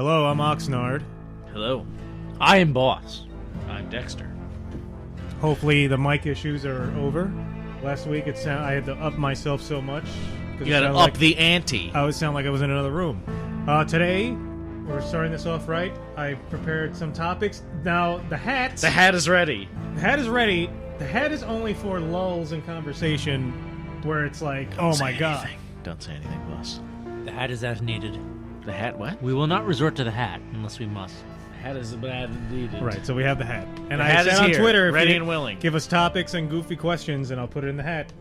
Hello, I'm Oxnard. Hello, I am boss. I'm Dexter. Hopefully the mic issues are over. Last week I had to up myself so much. You gotta up the ante. I would sound like I was in another room. Today, we're starting this off right. I prepared some topics. Now, the hat... The hat is ready. The hat is ready. The hat is only for lulls in conversation where it's like, oh my god. Don't say anything, boss. The hat is as needed. The hat what? We will not resort to the hat unless we must. The hat is bad indeed. Right, so we have the hat. And The I hat said is on here, Twitter, if ready you and willing. give us topics and goofy questions, and I'll put it in the hat.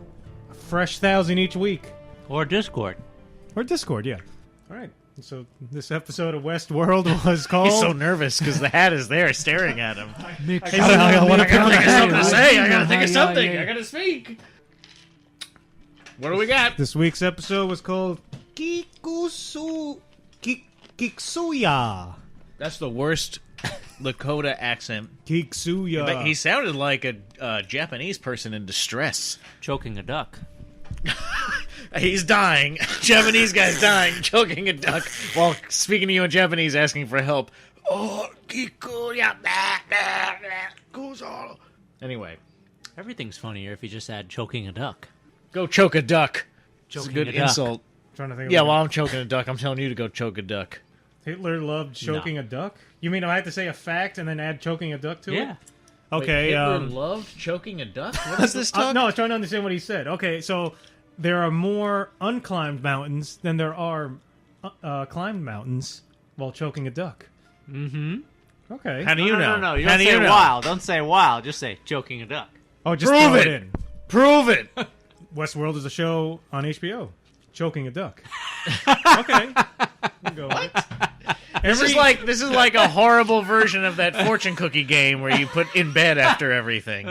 A fresh 1,000 each week. Or Discord. Or Discord, yeah. All right. So this episode of Westworld was called... He's so nervous because the hat is there staring at him. I gotta I gotta think of something to say. I gotta Yeah, think of yeah, something. yeah. I gotta speak. What do we got? This week's episode was called Kiksuya. That's the worst Lakota accent. Kiksuya. He sounded like a Japanese person in distress. Choking a duck. He's dying. Japanese guy's dying, choking a duck while speaking to you in Japanese, asking for help. Oh, Kikuya. Anyway, Everything's funnier if you just add choking a duck. go choke a duck. It's a Choking good a duck. insult. Trying to think of Yeah, what- while I'm choking a duck, I'm telling you to go choke a duck. Hitler loved choking a duck? You mean I have to say a fact and then add choking a duck to Yeah. it? Okay, Wait, Hitler loved choking a duck? What is this talk? no, I was trying to understand what he said. Okay, so there are more unclimbed mountains than there are climbed mountains while choking a duck. Mm-hmm. Okay. How do you know? No. You How don't do say you know? wow. Don't say wow. Just say choking a duck. Oh, just Prove throw it. in. Prove it. Westworld is a show on HBO. Choking a duck. Okay. We'll go with it. This is like a horrible version of that fortune cookie game where you put in bed after everything.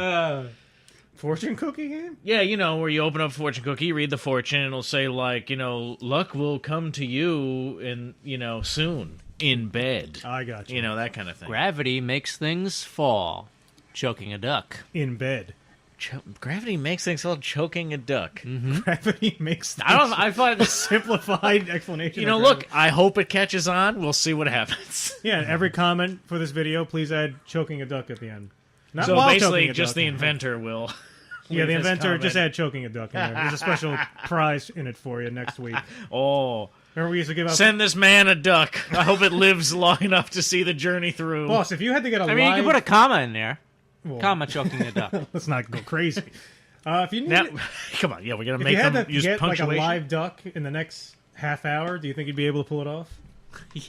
Fortune cookie game? Yeah, you know, where you open up a fortune cookie, you read the fortune, and it'll say, like, you know, luck will come to you in, you know, soon, in bed. I got you. You know, that kind of thing. Gravity makes things fall. Choking a duck. In bed. Gravity makes things fall, choking a duck. Gravity makes I find this... simplified explanation. You know, of look, gravity. I hope it catches on. We'll see what happens. Yeah, every comment for this video, please add choking a duck at the end. Not So while basically, choking a just duck. the inventor will... Yeah, the leave his inventor, just comment. add choking a duck in there. There's a special prize in it for you next week. Oh... Remember we used to give out... Send this man a duck. I hope it lives long enough to see the journey through. Boss, if you had to get a I mean, you can put a comma in there. Well, Comma choking a duck. let's not go crazy. If you need... Now, come on, yeah, we're gonna if make you had them to use get like a punctuation. live duck in the next half hour, do you think you'd be able to pull it off?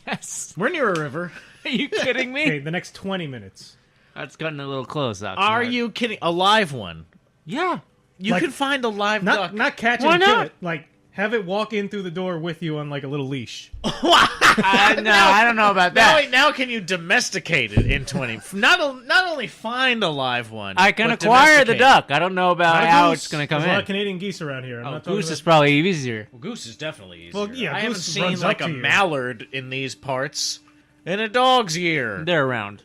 Yes. We're near a river. Are you kidding me? Okay, the next 20 minutes. That's cutting a little close out. Are you kidding? A live one? Yeah. You Like- could find a live duck. Not catch it Why and kill not? it. Like, have it walk in through the door with you on like a little leash. No, I don't know about that. Now can you domesticate it in 20? Not only find a live one, I can but acquire the domesticate. duck. I don't know about Not a how goose. it's going to come There's a lot of in. Canadian geese around here. I'm not talking Goose about... is probably easier. Well, goose is definitely easier. Well, yeah, I haven't goose seen runs like up a to you. mallard in these parts in a dog's year. They're around.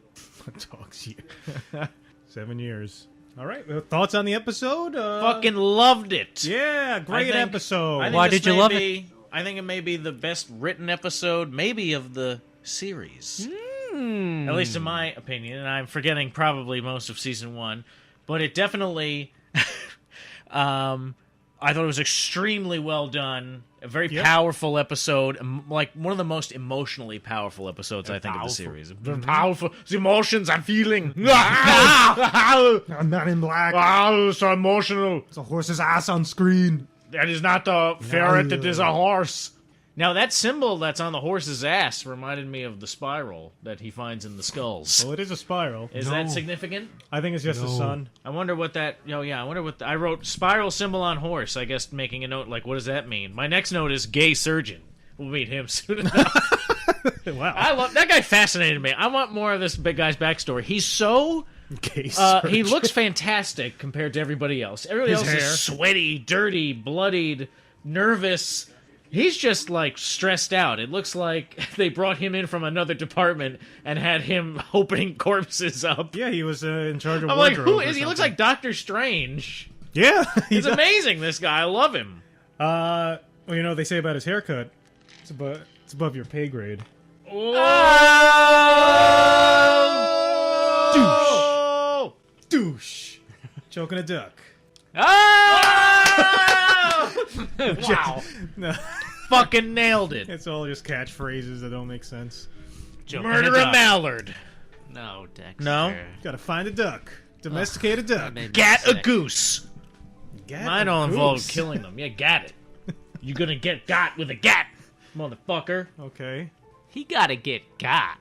Dog's year. 7 years. All right. Well, thoughts on the episode? Fucking loved it. Yeah, great I think- episode. I think Why this did you may love it? be- I think it may be the best written episode, maybe of the series. At least in my opinion, and I'm forgetting probably most of season 1, but it definitely I thought it was extremely well done, a very powerful episode, like one of the most emotionally powerful episodes I think of the series. Powerful the emotions I'm feeling. I'm not in black. Wow, so emotional. It's a horse's ass on screen. That is not a ferret, it is a horse. Now, that symbol that's on the horse's ass reminded me of the spiral that he finds in the skulls. Well, it is a spiral. Is that significant? I think it's just the sun. I wonder what that... Oh, yeah, I wonder what... I wrote spiral symbol on horse, I guess making a note, like, what does that mean? My next note is gay surgeon. We'll meet him soon enough. Wow. I love... That guy fascinated me. I want more of this big guy's backstory. He's so... Okay, he looks fantastic compared to everybody else. Everybody His else hair. is sweaty, dirty, bloodied, nervous. He's just, like, stressed out. It looks like they brought him in from another department and had him opening corpses up. Yeah, he was in charge of I'm like, wardrobe who or is he? He looks something. like Doctor Strange. Yeah. He's amazing, this guy. I love him. Well, you know what they say about his haircut? It's above your pay grade. Oh! Douche. Choking a duck. Oh! Wow. No, Fucking nailed it. it's all just catchphrases that don't make sense. Joking Murder a a duck. mallard. No, Dexter. No? Gotta find a duck. Domesticate a duck. That made me Gat a sick. goose. Gat Mine a all involves goose. killing them. Yeah, gat it. You gonna get got with a gat, motherfucker. Okay. He gotta get got.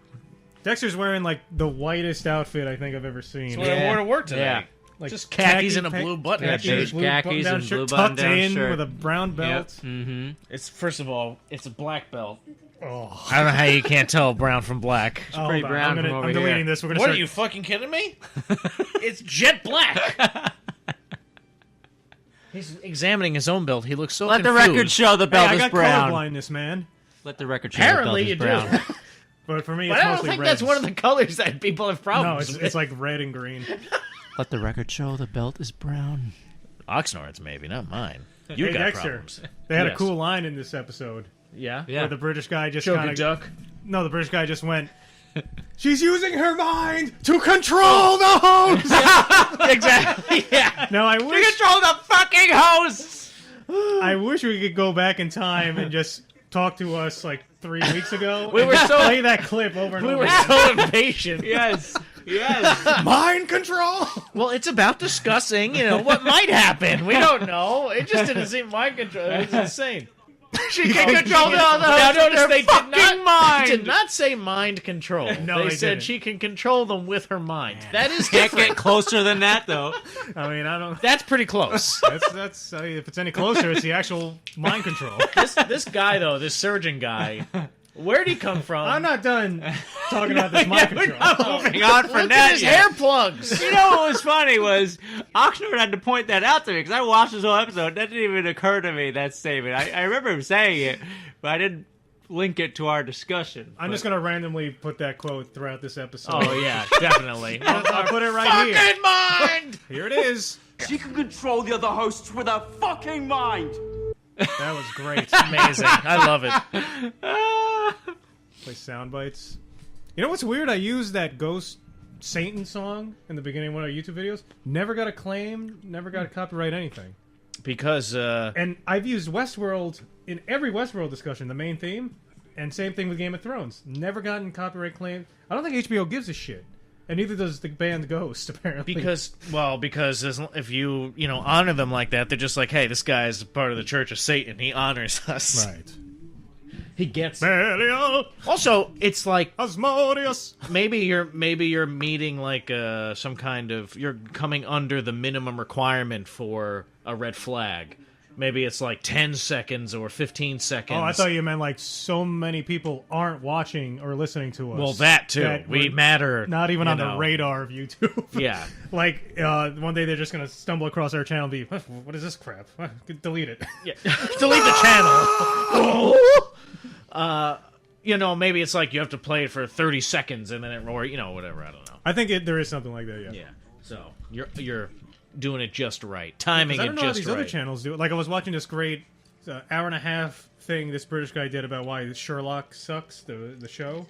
Dexter's wearing like the whitest outfit I think I've ever seen. That's what I wore to work today. Yeah. Like Just khakis and a khaki blue button-down khakis, shirt. blue Khakis button-down and shirt blue tucked button-down in shirt. with a brown belt. Mm-hmm. It's first of all, it's a black belt. Oh, I don't know how you can't tell brown from black. oh, pretty hold on. brown I'm from over deleting here. this. We're gonna What start. are you fucking kidding me? It's jet black. He's examining his own belt. He looks so Let the confused. record show the Hey, belt I is got color brown. blindness, man. Let the record show Apparently the you belt is brown. do. But for me, But it's I don't mostly think reds. that's one of the colors that people have No, problems it's with. like red and green. Let the record show the belt is brown. Oxnard's maybe, not mine. You Hey, got Dexter. problems. They had a Yes. cool line in this episode Yeah? Yeah. where the British guy just Choke kind a of duck. no, the British guy just went. She's using her mind to control the host. Exactly, yeah. Now I wish Control the fucking hosts! I wish we could go back in time and just talk to us like 3 weeks ago. We and were just so- play that clip over and We over. were again. so impatient. Yes. Yes. Mind control. Well, it's about discussing, what might happen. We don't know. It just didn't seem mind control. It was insane. She can control the other Now hosts with notice her they fucking they did mind. not say mind control. No, they said didn't. she can control them with her mind. That is Can't different. get closer than that, though. I mean, I don't. That's pretty close. That's if it's any closer, it's the actual mind control. This guy though, this surgeon guy, where'd he come from? I'm not done talking about this mind control. Moving on for Look that. at his hair plugs. You know what was funny was Oxnard had to point that out to me because I watched this whole episode. That didn't even occur to me, that statement. I remember him saying it, but I didn't link it to our discussion. I'm just gonna randomly put that quote throughout this episode. Oh yeah, definitely. I'll put it right here. Fucking mind. Here it is. She can control the other hosts with her fucking mind. That was great. Amazing. I love it. Play sound bites. You know what's weird? I used that Ghost Satan song in the beginning of one of our YouTube videos. Never got a claim. Never got a copyright anything. Because And I've used Westworld in every Westworld discussion, the main theme, and same thing with Game of Thrones. Never gotten copyright claim. I don't think HBO gives a shit, and neither does the band Ghost apparently. because if you honor them like that, they're just like, hey, this guy is part of the Church of Satan. He honors us. right. He gets. Belial, Also, it's like Asmodeus. maybe you're meeting like some kind of you're coming under the minimum requirement for a red flag. Maybe it's like 10 seconds or 15 seconds. Oh, I thought you meant like so many people aren't watching or listening to us. Well, that too. that We we're matter. not even you on the know. radar of YouTube. Yeah. Like, one day they're just going to stumble across our channel and be, what is this crap? Delete it. Yeah. Delete the channel. Maybe it's like you have to play it for 30 seconds and then it whatever. I don't know. I think there is something like that, yeah. Yeah. So you're doing it just right, timing I it don't know how just these right. other channels do it. Like, I was watching this great hour and a half thing this British guy did about why Sherlock sucks, the show.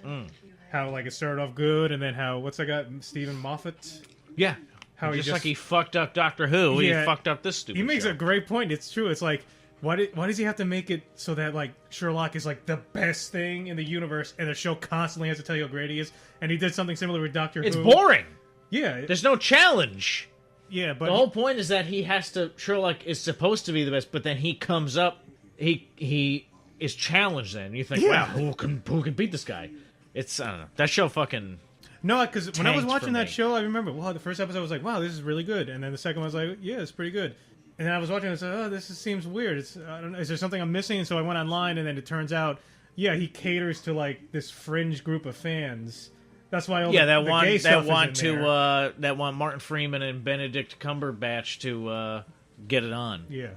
How, like, it started off good, and then how, what's that guy, Stephen Moffat? Yeah. How he just just like he fucked up Doctor Who, Yeah. he fucked up this stupid He makes show. a great point. It's true. It's like, why does he have to make it so that, like, Sherlock is, like, the best thing in the universe, and the show constantly has to tell you how great he is? And he did something similar with Doctor It's Who. boring. Yeah. There's no challenge. Yeah, but... The whole point is that Sherlock is supposed to be the best, but then he comes up, he is challenged then. You think, Yeah. wow, who can beat this guy? It's, I don't know. That show fucking... No, because when I was tanked watching for that me. show, I remember, the first episode was like, wow, this is really good. And then the second one was like, yeah, it's pretty good. And then I was watching it and I said, oh, this seems weird. I don't know, is there something I'm missing? And so I went online, and then it turns out, yeah, he caters to, like, this fringe group of fans. That's why all the gay stuff is in there. that want Martin Freeman and Benedict Cumberbatch to get it on. Yeah,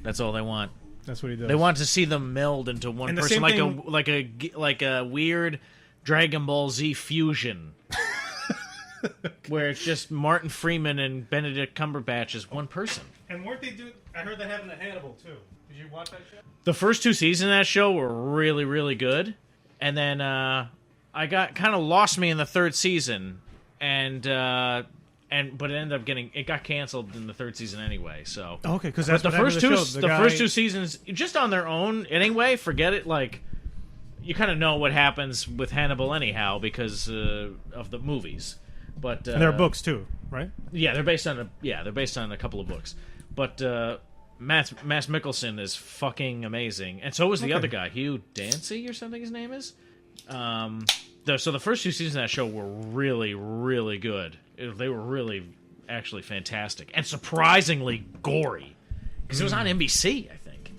That's all they want. that's what he does. They want to see them meld into one And the person, same like a weird Dragon Ball Z fusion, where it's just Martin Freeman and Benedict Cumberbatch as one person. And weren't they doing... I heard that happened to Hannibal, too. Did you watch that show? The first two seasons of that show were really, really good, and then I got kind of lost me in the third season, but it ended up it got canceled in the third season anyway. So Okay, because that's the what first happened two, to the the show. first two seasons, just on their own anyway. Forget it. Like, you kind of know what happens with Hannibal anyhow because of the movies. But And there are books too, right? Yeah, they're based on a couple of books. But Mads Mikkelsen is fucking amazing, and so was the other guy, Hugh Dancy or something. His name is. So the first two seasons of that show were really, really good. They were really, actually fantastic and surprisingly gory because it was on NBC, I think.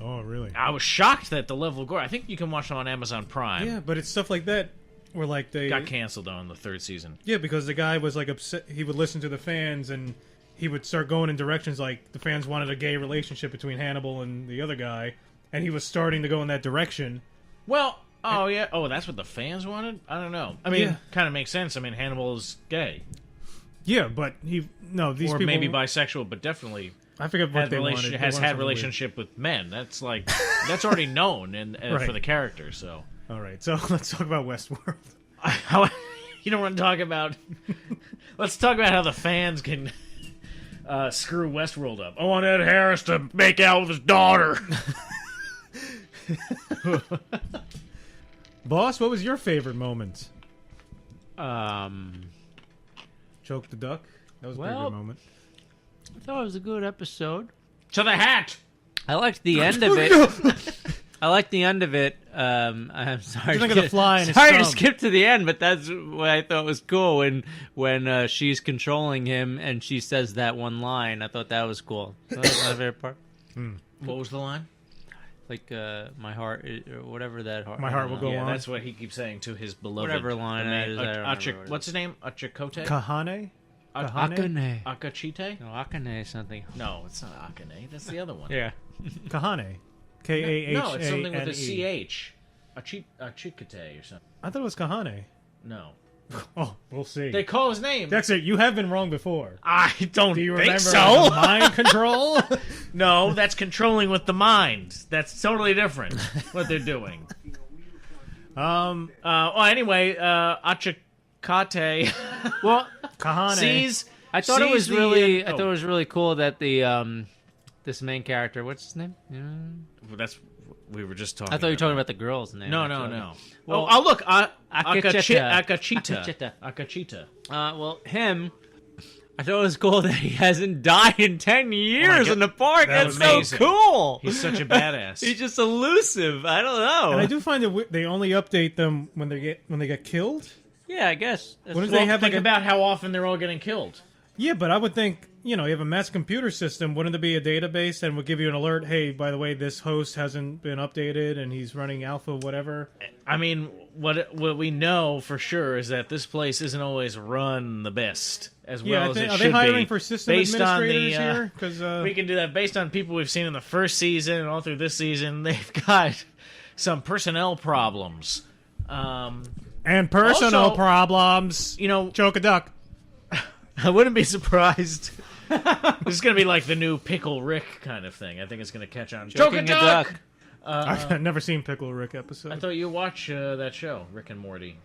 Oh, really? I was shocked at the level of gore. I think you can watch it on Amazon Prime. Yeah, but it's stuff like that where like they Got canceled on the third season. Yeah, because the guy was like upset. He would listen to the fans and he would start going in directions like the fans wanted a gay relationship between Hannibal and the other guy, and he was starting to go in that direction. Well, that's what the fans wanted? I don't know. I mean, kind of makes sense. I mean, Hannibal is gay. Yeah, but these or people maybe bisexual, but definitely I forget what they wanted. has had relationship with men. That's like that's already known Right. for the character. So All right, so let's talk about Westworld. you don't want to talk about. Let's talk about how the fans can screw Westworld up. I want Ed Harris to make out with his daughter. Boss, what was your favorite moment? Choke the duck? That was a Well- pretty good moment. I thought it was a good episode. To the hat. I liked the end of it. I liked the end of it. I'm sorry. you think of the fly in his Sorry to thumb? skip to the end, but that's what I thought was cool when she's controlling him and she says that one line. I thought that was cool. So that was my favorite part. What was the line? Like my heart, or whatever that heart. My heart will go Yeah, on. that's what he keeps saying to his beloved. Whatever line the that is, I don't remember what it what's his name? Achekote? Kahane? Akane. Akachite? No, Akane something. No, it's not Akane. That's the other one. Yeah. Kahane. K-A-H-A-N-E. No, it's something with a CH. Achikate or something. I thought it was Kahane. No. Oh, we'll see. They call his name. Dexter, you have been wrong before. I don't Do you think remember so. the mind control? No, that's controlling with the mind. That's totally different. What they're doing. Anyway, Achikate. Well, Kahane. sees. I thought it was sees really. the- I thought it was really cool that the this main character. What's his name? That's we were just talking. I thought you were talking about the girl's name. No. Well, Well, look. Akecheta. Akecheta. Well, him. I thought it was cool that he hasn't died in 10 years God. in the park. That That's was amazing. so cool. He's such a badass. He's just elusive. I don't know. And I do find that they only update them when they get killed. Yeah, I guess. Wouldn't they have think like about how often they're all getting killed. Yeah, but I would think, you have a mass computer system. Wouldn't there be a database that would give you an alert? Hey, by the way, this host hasn't been updated and he's running alpha, whatever. I mean, what we know for sure is that this place isn't always run the best as well as it are should they hiring be. for system based on administrators the, here? Because we can do that based on people we've seen in the first season and all through this season. They've got some personnel problems. and personal also, problems. Choke a duck. I wouldn't be surprised. This is going to be like the new Pickle Rick kind of thing. I think it's going to catch on. Choking a duck. I've never seen Pickle Rick episode. I thought you watch that show, Rick and Morty.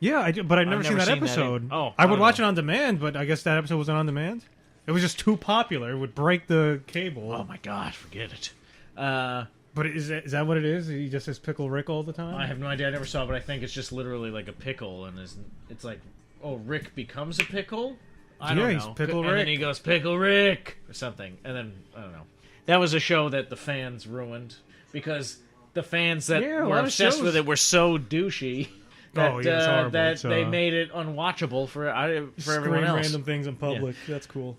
Yeah, I do, but I've never seen that episode. I would watch it on demand, but I guess that episode wasn't on demand. It was just too popular. It would break the cable. Oh my god, forget it. But is that what it is? He just says Pickle Rick all the time? I have no idea. I never saw it, but I think it's just literally like a pickle, and it's like, oh, Rick becomes a pickle? I don't know. He's Pickle And Rick. then he goes, Pickle Rick, or something. And then, I don't know. That was a show that the fans ruined, because the fans that Yeah, a were lot of obsessed shows- with it were so douchey that, Oh, yeah, it's horrible. that It's, they made it unwatchable for everyone Scream else. random things in public. That's cool.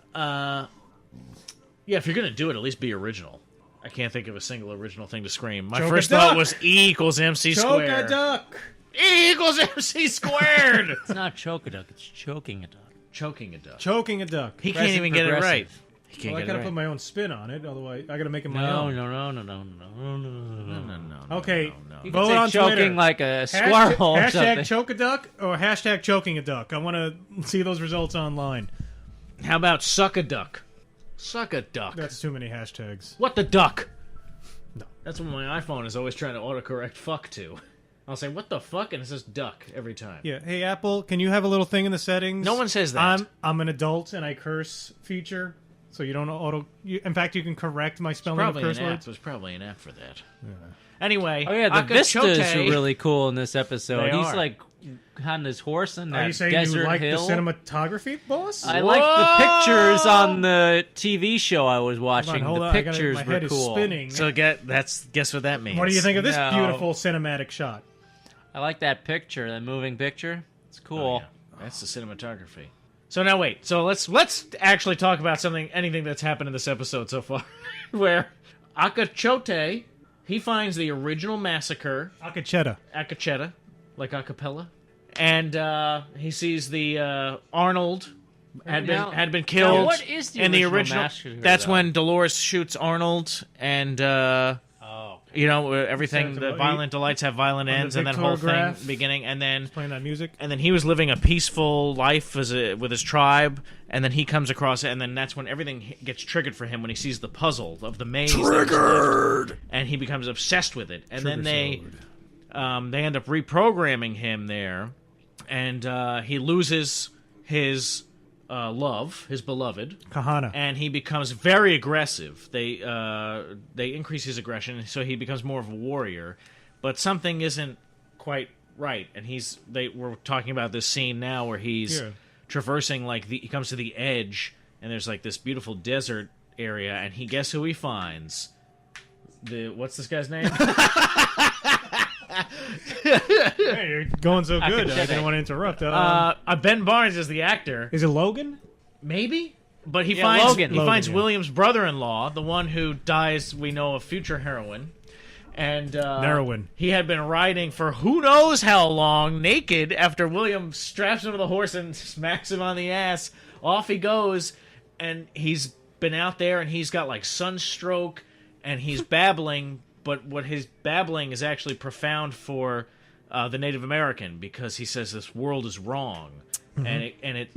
Yeah, if you're going to do it, at least be original. I can't think of a single original thing to scream. My Choke a first duck! thought was E equals MC Choke squared. a duck! E equals MC squared! It's not choke a duck. It's choking a duck. Choking a duck. Choking a duck. He can't even get it right. Progressive. He can't Well, I get gotta it right. put my own spin on it, otherwise I gotta make it my No, own. No. Okay, You vote can on say choking Twitter. like a squirrel or Hashtag something. choke a duck or hashtag choking a duck. I want to see those results online. How about suck a duck? Suck a duck. That's too many hashtags. What the duck? No. That's what my iPhone is always trying to autocorrect fuck to. I'll say, what the fuck? And it says duck every time. Yeah. Hey, Apple, can you have a little thing in the settings? No one says that. I'm an adult and I curse feature, so you don't in fact, you can correct my spelling of curse words. There's probably an app for that. Yeah. Anyway, Oh yeah, the Akecheta, vistas are really cool in this episode. They He's are. like on his horse in that Are you saying desert you like hill. the cinematography, boss? I like the pictures on the TV show I was watching. Hold The on, pictures my were head cool. is spinning. So guess what that means. What do you think of this No. beautiful cinematic shot? I like that picture, that moving picture. It's cool. Oh, yeah. That's the cinematography. So now wait. So let's actually talk about anything that's happened in this episode so far, where Akecheta, he finds the original massacre. Akecheta, like acapella, and he sees the Arnold had been killed. Now, what is the in the original original? massacre, That's though? when Dolores shoots Arnold, and you know everything. So The it's violent delights have violent on the ends, and that whole thing pictograph. beginning, and then Playing that music. he was living a peaceful life with his tribe, and then he comes across it, and then that's when everything gets triggered for him when he sees the puzzle of the maze. Triggered! And he becomes obsessed with it. And then they end up reprogramming him there, and he loses his his beloved, Kohana. and he becomes very aggressive. They increase his aggression, so he becomes more of a warrior. But something isn't quite right, and we're talking about this scene now where he's traversing he comes to the edge, and there's like this beautiful desert area, and guess who he finds? What's this guy's name? Hey, you're going so good. I didn't want to interrupt. Ben Barnes is the actor. Is it Logan? Maybe, but he Yeah, Logan. finds yeah. William's brother-in-law, the one who dies. We know of future heroine, and Heroine. He had been riding for who knows how long, naked. After William straps him to the horse and smacks him on the ass, off he goes, and he's been out there, and he's got like sunstroke, and he's babbling. But what his babbling is actually profound for the Native American, because he says this world is wrong, and it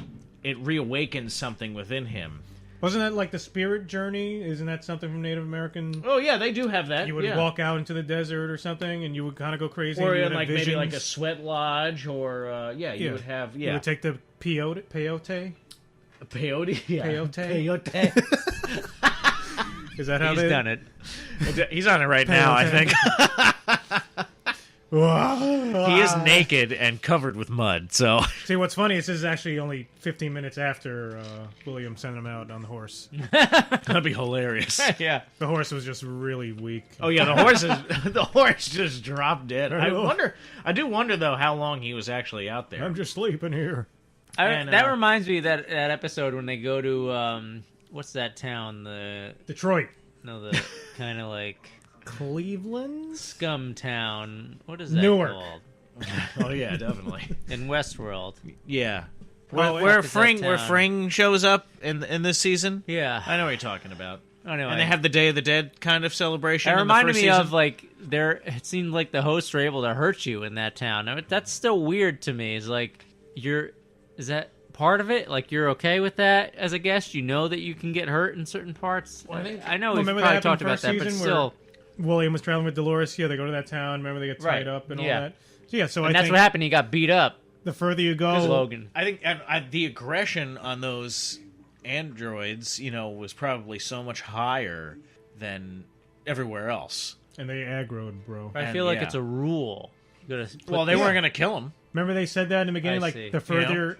reawakens something within him. Wasn't that like the spirit journey? Isn't that something from Native American? Oh yeah, they do have that. You would walk out into the desert or something, and you would kind of go crazy. or and you in would like have maybe like a visions. sweat lodge, or you would have You would take the peyote. peyote, Peyote? Is that how He's they done it. He's on it right now, I think. He is naked and covered with mud. So See, what's funny is this is actually only 15 minutes after William sent him out on the horse. that'd be hilarious. Yeah. The horse was just really weak. Oh yeah, the horse just dropped dead. I do wonder though how long he was actually out there. I'm just sleeping here. And, that reminds me of that episode when they go to what's that town? The Detroit. kind of like Cleveland? scum town. What is that Newark. called? Oh yeah, definitely. In Westworld. Yeah. Well, where fuck is that Where town? Fring shows up in this season. Yeah. I know what you're talking about. Anyway. And they have the Day of the Dead kind of celebration. It in the reminded first me season. of like it seemed like the hosts were able to hurt you in that town. I mean, that's still weird to me. It's like is that part of it? Like you're okay with that as a guest? You know that you can get hurt in certain parts. Well, I think- I know Well, we've remember probably that talked happened about that, but first season still, William was traveling with Dolores. Yeah, they go to that town. Remember, they get tied Right. up and all Yeah. that. So, yeah, so and I that's think what happened. He got beat up. the further you go, Logan. I think the aggression on those androids, was probably so much higher than everywhere else. and they aggroed, bro. I And, feel like yeah. it's a rule. You gotta put Well, they this- weren't going to kill him. Remember they said that in the beginning, I like see. the further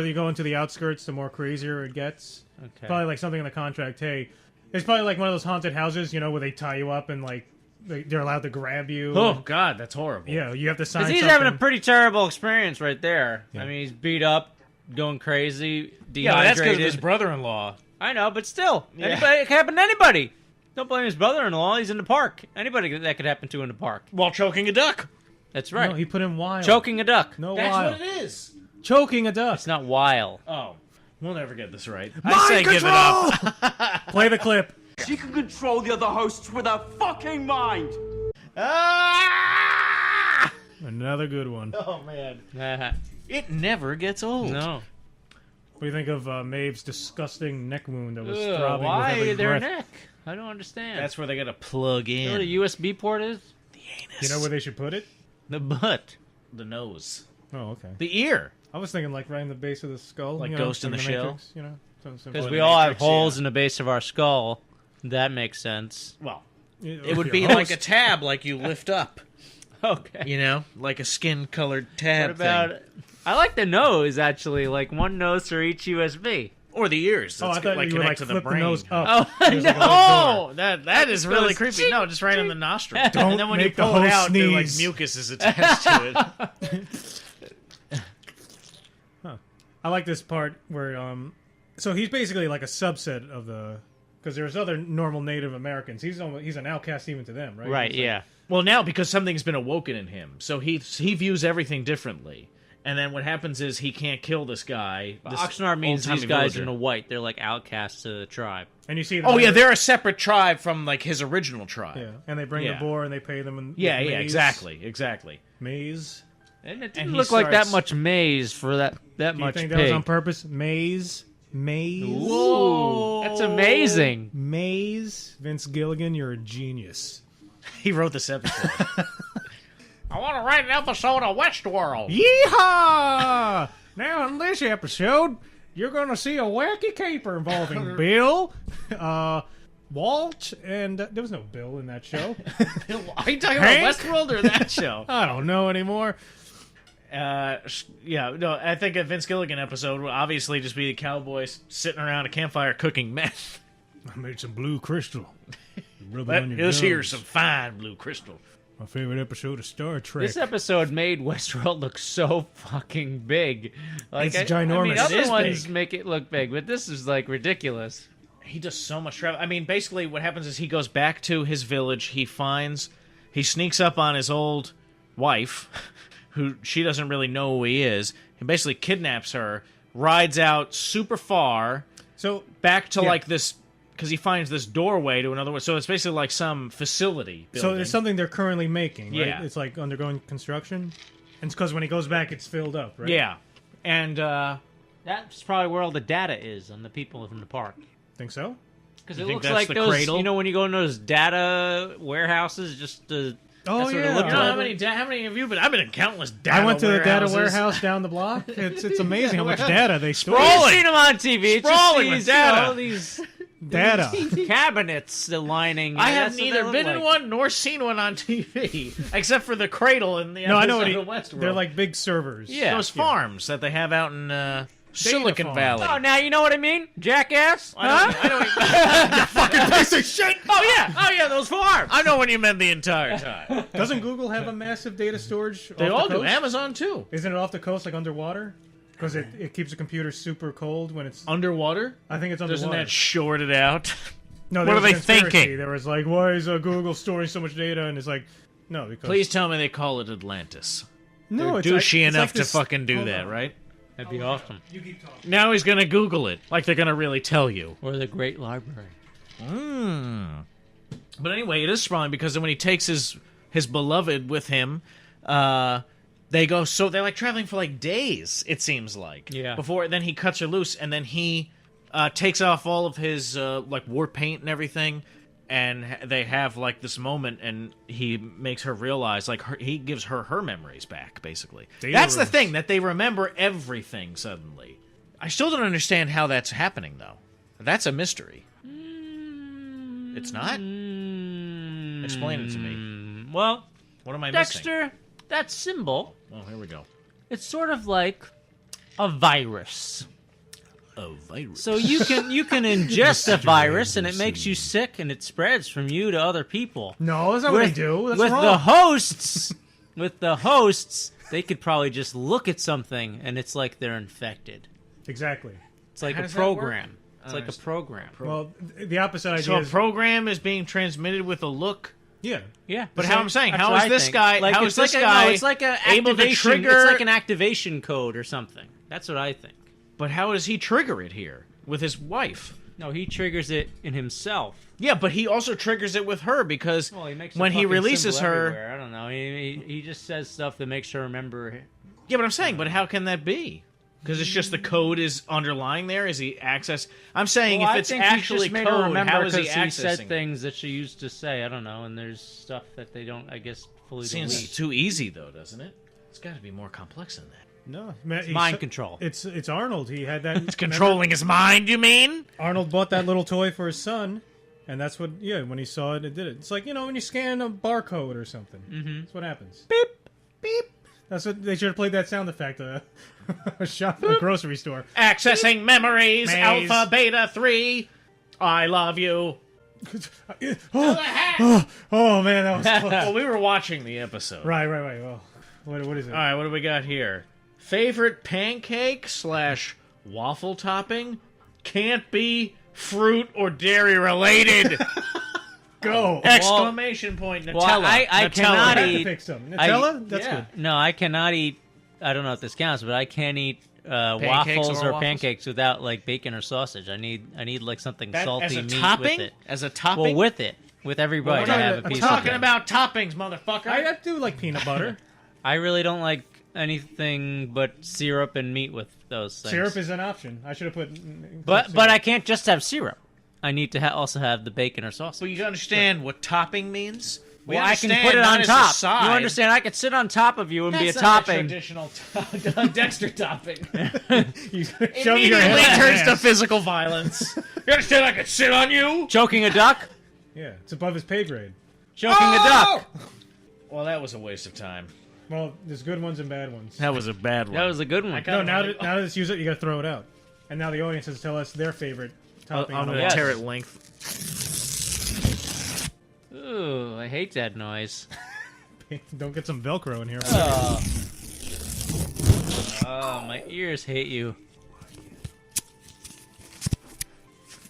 you go into the outskirts, the more crazier it gets. Okay. Probably like something in the contract. Hey, it's probably like one of those haunted houses, where they tie you up and like they're allowed to grab you. Oh and- God, that's horrible. yeah, you have to sign. Because he's something. having a pretty terrible experience right there. Yeah. I mean, he's beat up, going crazy, Yeah, but that's because of dehydrated. his brother-in-law. I know, but still, Yeah. anybody, it can happen to anybody. Don't blame his brother-in-law. He's in the park. Anybody that could happen to in the park. While choking a duck. That's right. No, he put him wild. Choking a duck. No That's wild. what it is. Choking a duck. It's not wild. Oh, we'll never get this right. I Mind say give it up. Play the clip. She can control the other hosts with her fucking mind! Ah! Another good one. What Oh man, it never gets old. No. do you think of Maeve's disgusting neck wound that was Ugh, throbbing with why every their breath? neck? I don't understand. That's where they got to plug You know what a in. USB port is? The anus. You know where they should put it? The butt. The nose. Oh, okay. The ear. I was thinking like right in the base of the skull, Like you know, Ghost in from the Shell? Matrix, you know, Because Oh, we the all have Matrix, holes yeah. in the base of our skull. That makes sense. Well, It it would be like a tab like you lift up. Okay. You know? Like a skin-colored tab What about... thing. I like the nose, actually. Like, one nose for each USB. Or the ears. Oh, I thought like you would connect like to flip the the brain. nose up. Oh, There's like a no! little door. That is really goes creepy. ching, No, just right in the nostril. Don't And then when you make the pull it host out, there, like sneeze. mucus is attached to it. I like this part where, so he's basically like a subset of the, because there's other normal Native Americans. He's an outcast even to them, right? Right, He's like- yeah. Well, now because something's been awoken in him, so he views everything differently. And then what happens is he can't kill this guy. This Oxnard means old-timey these guys villager. in the white. They're like outcasts to the tribe. And you see. Oh yeah, they're a separate tribe from like his original tribe. Yeah, and they bring Yeah. the boar and they pay them. Yeah, with yeah, maize. exactly. Maize. And it And didn't he look like that starts- much maize for that Do you much think pig. that was on purpose? Maize. Whoa, that's amazing. Maize. Vince Gilligan, you're a genius. He wrote this episode. I want to write an episode of Westworld. Yeehaw! Now in this episode, you're going to see a wacky caper involving Bill, Walt, and there was no Bill in that show. Are you talking Hank? about Westworld or that show? I don't know anymore. Yeah, no, I think a Vince Gilligan episode will obviously just be the cowboys sitting around a campfire cooking meth. I made some blue crystal. Rub it on your Let's hear gums. some fine blue crystal. My favorite episode of Star Trek. This episode made Westworld look so fucking big. Like, It's I mean, ginormous. other It is ones big. make it look big, but this is like ridiculous. He does so much travel. I mean, basically what happens is he goes back to his village. He sneaks up on his old wife, who she doesn't really know who he is. He basically kidnaps her, rides out super far, So back to Yeah. like this, because he finds this doorway to another one. So it's basically like some facility building. it's something they're currently making, right? Yeah. It's like undergoing construction. And it's because when he goes back, it's filled up, right? Yeah. And That's probably where all the data is on the people from the park. Think so? Because You it think looks that's like the those, cradle? you know, when you go in those data warehouses, just to... Oh, That's what it yeah. looked you know like. how many of you? But I've been in countless data. I went to the data warehouses. warehouse down the block. It's amazing how much data they store. Sprawling. You've seen them on TV. It's just Sprawling with these, data. You know, these Data. cabinets lining. I have That's what they neither look been in like. one nor seen one on TV, except for the cradle in the No, I know episode what of Westworld. they're like big servers. Yeah. those farms that they have out in Silicon farm. Valley. Oh, now you know what I mean? Jackass? I know, Piece of shit. oh yeah, those farms. I know what you meant the entire time. Doesn't Google have a massive data storage? They off all the do. coast? Amazon too. Isn't it off the coast, like underwater? Because it keeps the computer super cold when it's. Underwater? I think it's underwater. Doesn't that short it out? No, what there are was a they conspiracy. thinking? There was like, why is Google storing so much data? And it's like, no, because Please tell me they call it Atlantis. no, They're it's douchey like, it's enough like to this- fucking do hold that, on. right? That'd be awesome. You keep talking. Now he's gonna Google it, like they're gonna really tell you. Or the Great Library. But anyway, it is sprawling because then when he takes his beloved with him, they go. So they're like traveling for like days. It seems like. Yeah. Before then he cuts her loose, and then he takes off all of his like war paint and everything, and they have like this moment, and he makes her realize like he gives her memories back. Basically, Data that's the rooms. thing, that they remember everything suddenly. I still don't understand how that's happening though. That's a mystery. It's not. Explain it to me. Well, What am I missing? Dexter, that symbol, Oh, here we go. it's sort of like a virus. A virus. So you can ingest a virus and it makes you sick and it spreads from you to other people. No, that's not what they do. That's with wrong. the hosts, they could probably just look at something and it's like they're infected. Exactly. It's like How a does that work? program. It's like a program. Well, the opposite idea So a is program is being transmitted with a look. yeah. Yeah, But how I'm saying, that's how what is I this think. guy? Like, How it's is this like guy? it's like a able to activation. trigger? It's like an activation code or something. That's what I think. But how does he trigger it here with his wife? No, he triggers it in himself. Yeah, but he also triggers it with her because Well, he makes a when he fucking releases symbol her. everywhere. I don't know. He just says stuff that makes her remember. Yeah, but I'm saying, but how can that be? Because it's just the code is underlying there. Is he access? I'm saying Well, if it's I think actually he just made her code, remember how is he because he said accessing? things that she used to say. I don't know, and there's stuff that they don't, I guess, fully delete. Seems too easy though, doesn't it? It's got to be more complex than that. No, Mind control. It's Arnold. He had that. It's controlling his mind. You mean? Arnold bought that little toy for his son, and that's what. Yeah, when he saw it, it did it. It's like when you scan a barcode or something. Mm-hmm. That's what happens. Beep, beep. That's what they should have played that sound effect. A shop at a grocery store. Accessing memories. Maze. Alpha, beta, 3. I love you. Oh man, that was close. Well, we were watching the episode. Right. Well, what is it? All right, what do we got here? Favorite pancake / waffle topping? Can't be fruit or dairy related. Go. Exclamation point. Nutella. Well, I Nutella. cannot I have to eat pick some. Nutella? That's yeah. good. No, I cannot eat. I don't know if this counts, but I can't eat waffles or or waffles? pancakes without like bacon or sausage. I need like something That, salty as a meat topping? with it. As a topping? Well, with it, with every bite, I have a I'm piece. talking of it. about toppings, motherfucker. I do like peanut butter. I really don't like anything but syrup and meat with those things. Syrup is an option. I should have put. but I can't just have syrup. I need to also have the bacon or sausage. Well, you understand what topping means? We Well, I can understand put it not on as a top. side. You understand? I could sit on top of you and be a That's not a topping. traditional Dexter topping. You show me your Immediately hand. turns to physical violence. You understand I could sit on you? Choking a duck? Yeah, it's above his pay grade. Choking a duck. Well, that was a waste of time. Well, there's good ones and bad ones. That was a bad one. That was a good one. No, now that it's used, you got to throw it out. And now the audience has to tell us their favorite topping. I'm on the going to Yes. tear it length. Ooh, I hate that noise. Don't get some Velcro in here. Oh, my ears hate you.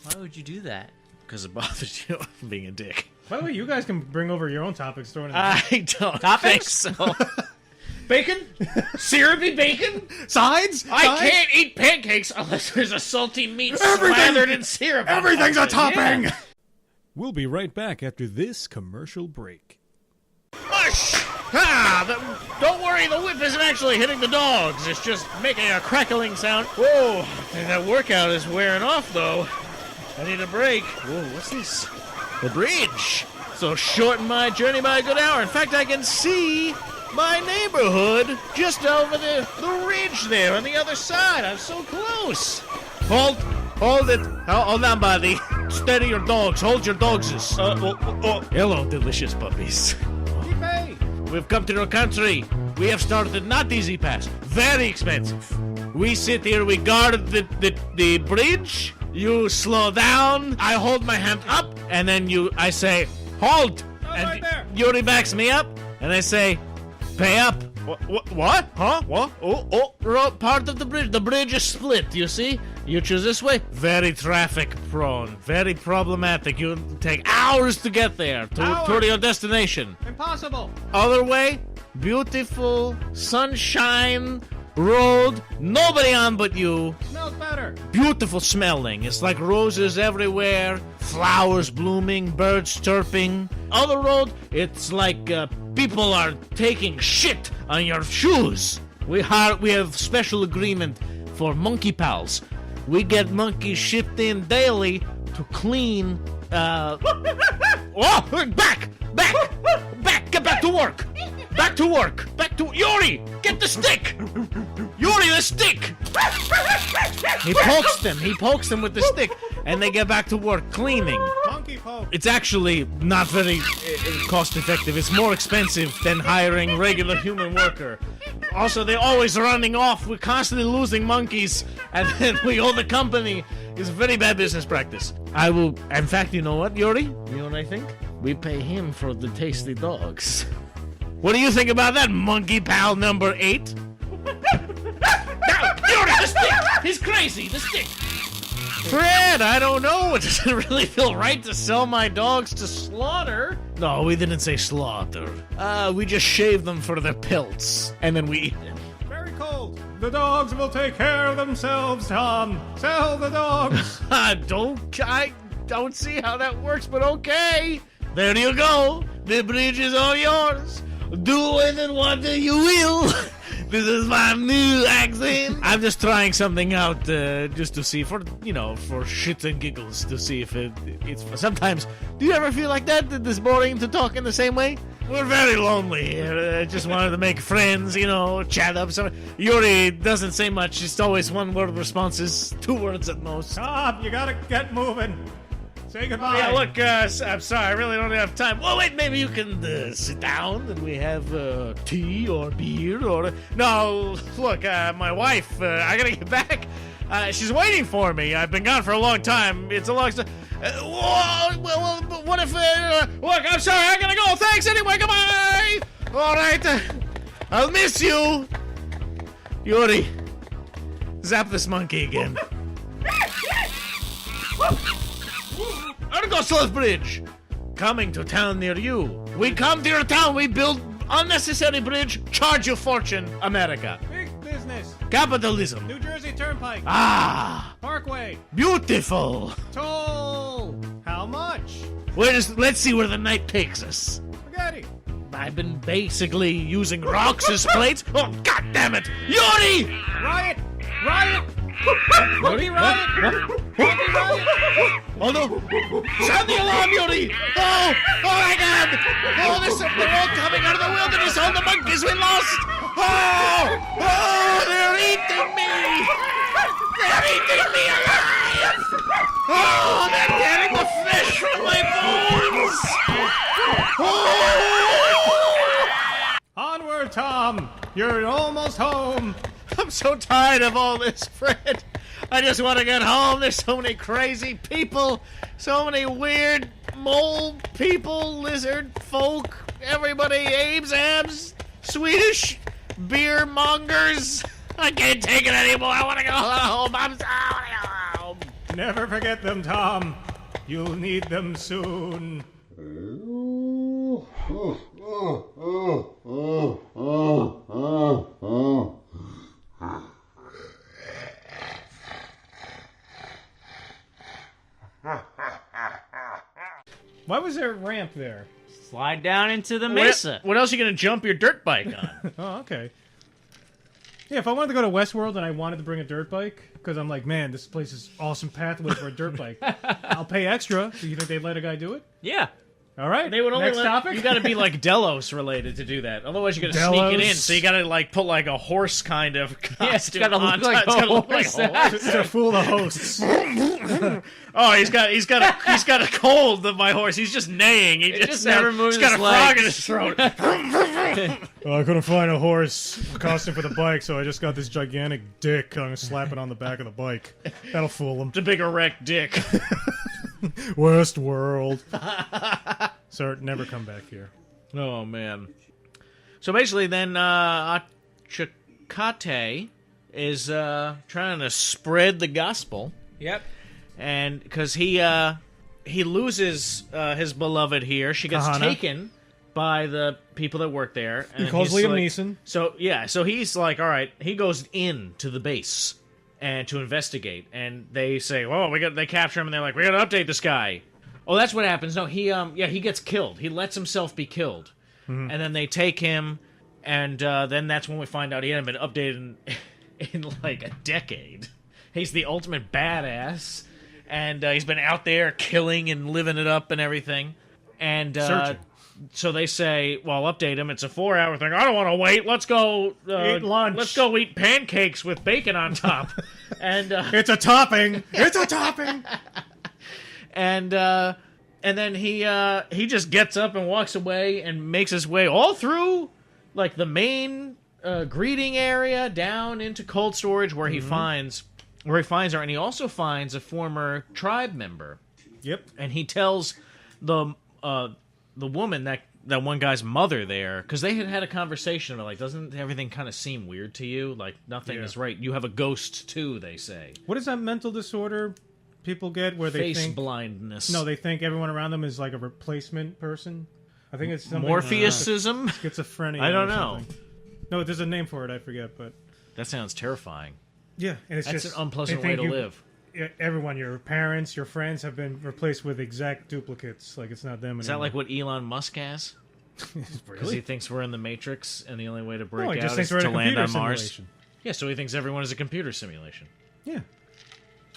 Why would you do that? Because it bothers you being a dick. By the way, you guys can bring over your own topics. Throw it in. I don't think so. Bacon? Syrupy bacon? Sides? I can't eat pancakes unless there's a salty meat slathered in syrup. Everything's a topping. Yeah. We'll be right back after this commercial break. Hush! Don't worry, the whip isn't actually hitting the dogs. It's just making a crackling sound. Whoa, and that workout is wearing off, though. I need a break. Whoa, what's this? The bridge. So shorten my journey by a good hour. In fact, I can see my neighborhood just over the ridge there on the other side. I'm so close. Hold it. Hold on, buddy. Steady your dogs. Hold your dogs. Hello, delicious puppies. We've come to your country. We have started not easy pass. Very expensive. We sit here, we guard the bridge. You slow down. I hold my hand up, and then I say, hold. And right there. Yuri backs me up, and I say, pay up. What? Huh? What? Oh, part of the bridge. The bridge is split, you see? You choose this way. Very traffic prone. Very problematic. You'll take hours to get there, to your destination. Impossible. Other way, beautiful, sunshine, road, nobody on but you. Smells better. Beautiful smelling. It's like roses everywhere, flowers blooming, birds chirping. Other road, it's like people are taking shit on your shoes. We have special agreement for monkey pals. We get monkeys shipped in daily to clean. Oh, back! Get back to work! Back to work! Yuri! Get the stick! Yuri, the stick! He pokes them with the stick, and they get back to work cleaning. Monkey poke. It's actually not very cost effective. It's more expensive than hiring regular human worker. Also, they're always running off. We're constantly losing monkeys, and then we owe the company. It's a very bad business practice. I will. In fact, you know what, Yuri? You know what I think? We pay him for the tasty dogs. What do you think about that, monkey pal number 8? Yuri, the stick! He's crazy. The stick. Fred, I don't know. It doesn't really feel right to sell my dogs to slaughter. No, we didn't say slaughter. We just shave them for their pelts, and then we eat them. Very cold. The dogs will take care of themselves, Tom. Sell the dogs. I don't see how that works, but okay. There you go. The bridge is all yours. Do with it what you will. This is my new accent. I'm just trying something out, just to see for shits and giggles to see if it's. Sometimes, do you ever feel like that? That it's boring to talk in the same way? We're very lonely here. I just wanted to make friends, chat up. Yuri doesn't say much. It's always one-word responses, 2 words at most. Stop! You gotta get moving. Say goodbye. Yeah, look, I'm sorry, I really don't have time. Well, wait, maybe you can sit down and we have tea or beer or... No, look, my wife, I gotta get back. She's waiting for me. I've been gone for a long time. It's a long time. Well, what if... look, I'm sorry, I gotta go. Thanks anyway, goodbye! All right, I'll miss you. Yuri, zap this monkey again. Argoslas Bridge, coming to town near you. We come to your town, we build unnecessary bridge, charge you fortune, America. Big business. Capitalism. New Jersey Turnpike. Ah, Parkway. beautiful. Toll. How much? Let's see where the night takes us. Spaghetti. I've been basically using rocks as plates. Oh, god damn it! Yuri! Riot. Riot. Monkey riot. Monkey riot. Oh no! Sound the alarm, Yuri! Oh! Oh my god! Oh, they're all coming out of the wilderness! All the monkeys we lost! Oh! Oh! They're eating me! They're eating me alive! Oh! They're tearing the flesh from my bones! Oh! Onward, Tom. You're almost home. I'm so tired of all this, Fred. I just want to get home. There's so many crazy people, so many weird mole people, lizard folk, everybody, Abe's abs, Swedish beer mongers. I can't take it anymore. I want to go home. I want to go home. Never forget them, Tom. You'll need them soon. Why was there a ramp there? Slide down into the mesa. What else are you going to jump your dirt bike on? Oh, okay. Yeah, if I wanted to go to Westworld and I wanted to bring a dirt bike, because I'm like, man, this place is awesome pathway for a dirt bike. I'll pay extra. Do you think they'd let a guy do it? Yeah. All right. They would only Next topic. You got to be like Delos related to do that. Otherwise, you got to sneak it in. Delos. So you got to like put like a horse kind of costume Yeah, it's gotta on look like top. It's gotta a look like horse. a horse. to fool the hosts. Oh, he's got a cold. My horse. He's just neighing. He just never moves He's got his a frog in legs. his throat. Well, I couldn't find a horse costume for the bike, so I just got this gigantic dick. I'm gonna slap it on the back of the bike. That'll fool him. The big erect dick. Westworld. Sir, never come back here. Oh man. So basically, then Akecheta is trying to spread the gospel. Yep. And because he loses his beloved here, she gets Kohana. taken by the people that work there. And He calls he's Liam like- Neeson. So he's like, all right. He goes in to the base and to investigate, and they say, "Well, they capture him," and they're like, "We got to update this guy." Oh, that's what happens. No, he gets killed. He lets himself be killed, and then they take him, and then that's when we find out he hadn't been updated in like a decade. He's the ultimate badass. And he's been out there killing and living it up and everything. And Searching. so they say, well, update him. It's a 4-hour thing. I don't want to wait. Let's go Eat lunch. Let's go eat pancakes with bacon on top. And It's a topping. It's a topping. and then he just gets up and walks away and makes his way all through like the main greeting area down into cold storage where he finds her, and he also finds a former tribe member. Yep. And he tells the woman that one guy's mother there, because they had a conversation about like, doesn't everything kind of seem weird to you? Like nothing is right. You have a ghost too, they say. What is that mental disorder people get where they Face think blindness. No, they think everyone around them is like a replacement person. I think it's something Morpheusism. schizophrenia. I don't or know. something. No, there's a name for it. I forget, but That sounds terrifying. yeah, and it's That's just an unpleasant they way think to live. Everyone, your parents, your friends have been replaced with exact duplicates. Like it's not them anymore. Is that like what Elon Musk has? Because he thinks we're in the Matrix, and the only way to break No, he just out thinks is we're in to a land computer on Mars. simulation. Yeah, so he thinks everyone is a computer simulation. Yeah.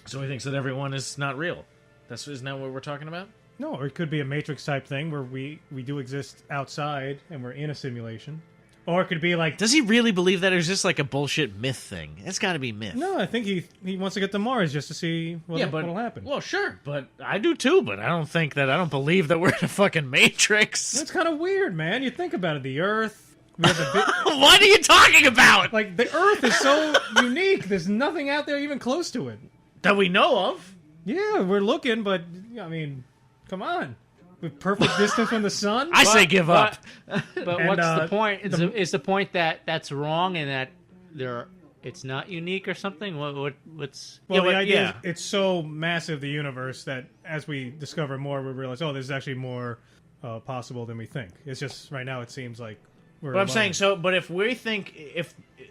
So he thinks that everyone is not real. Isn't that what we're talking about? No, or it could be a Matrix type thing where we do exist outside and we're in a simulation. Or it could be like... Does he really believe that, or is this like a bullshit myth thing? It's got to be myth. No, I think he wants to get to Mars just to see what'll happen. Well, sure, but I do too, but I don't believe that we're in a fucking Matrix. That's kind of weird, man. You think about it. The Earth... We have What are you talking about? like, the Earth is so unique. There's nothing out there even close to it. That we know of. Yeah, we're looking, but, I mean, come on. With perfect distance from the sun? I say give up. But And, what's the point? Is the point that that's wrong and that it's not unique or something? What's... Well, Yeah, the idea yeah. is it's so massive, the universe, that as we discover more, we realize, oh, there's actually more possible than we think. It's just, right now, it seems like we're But I'm alone. saying, but if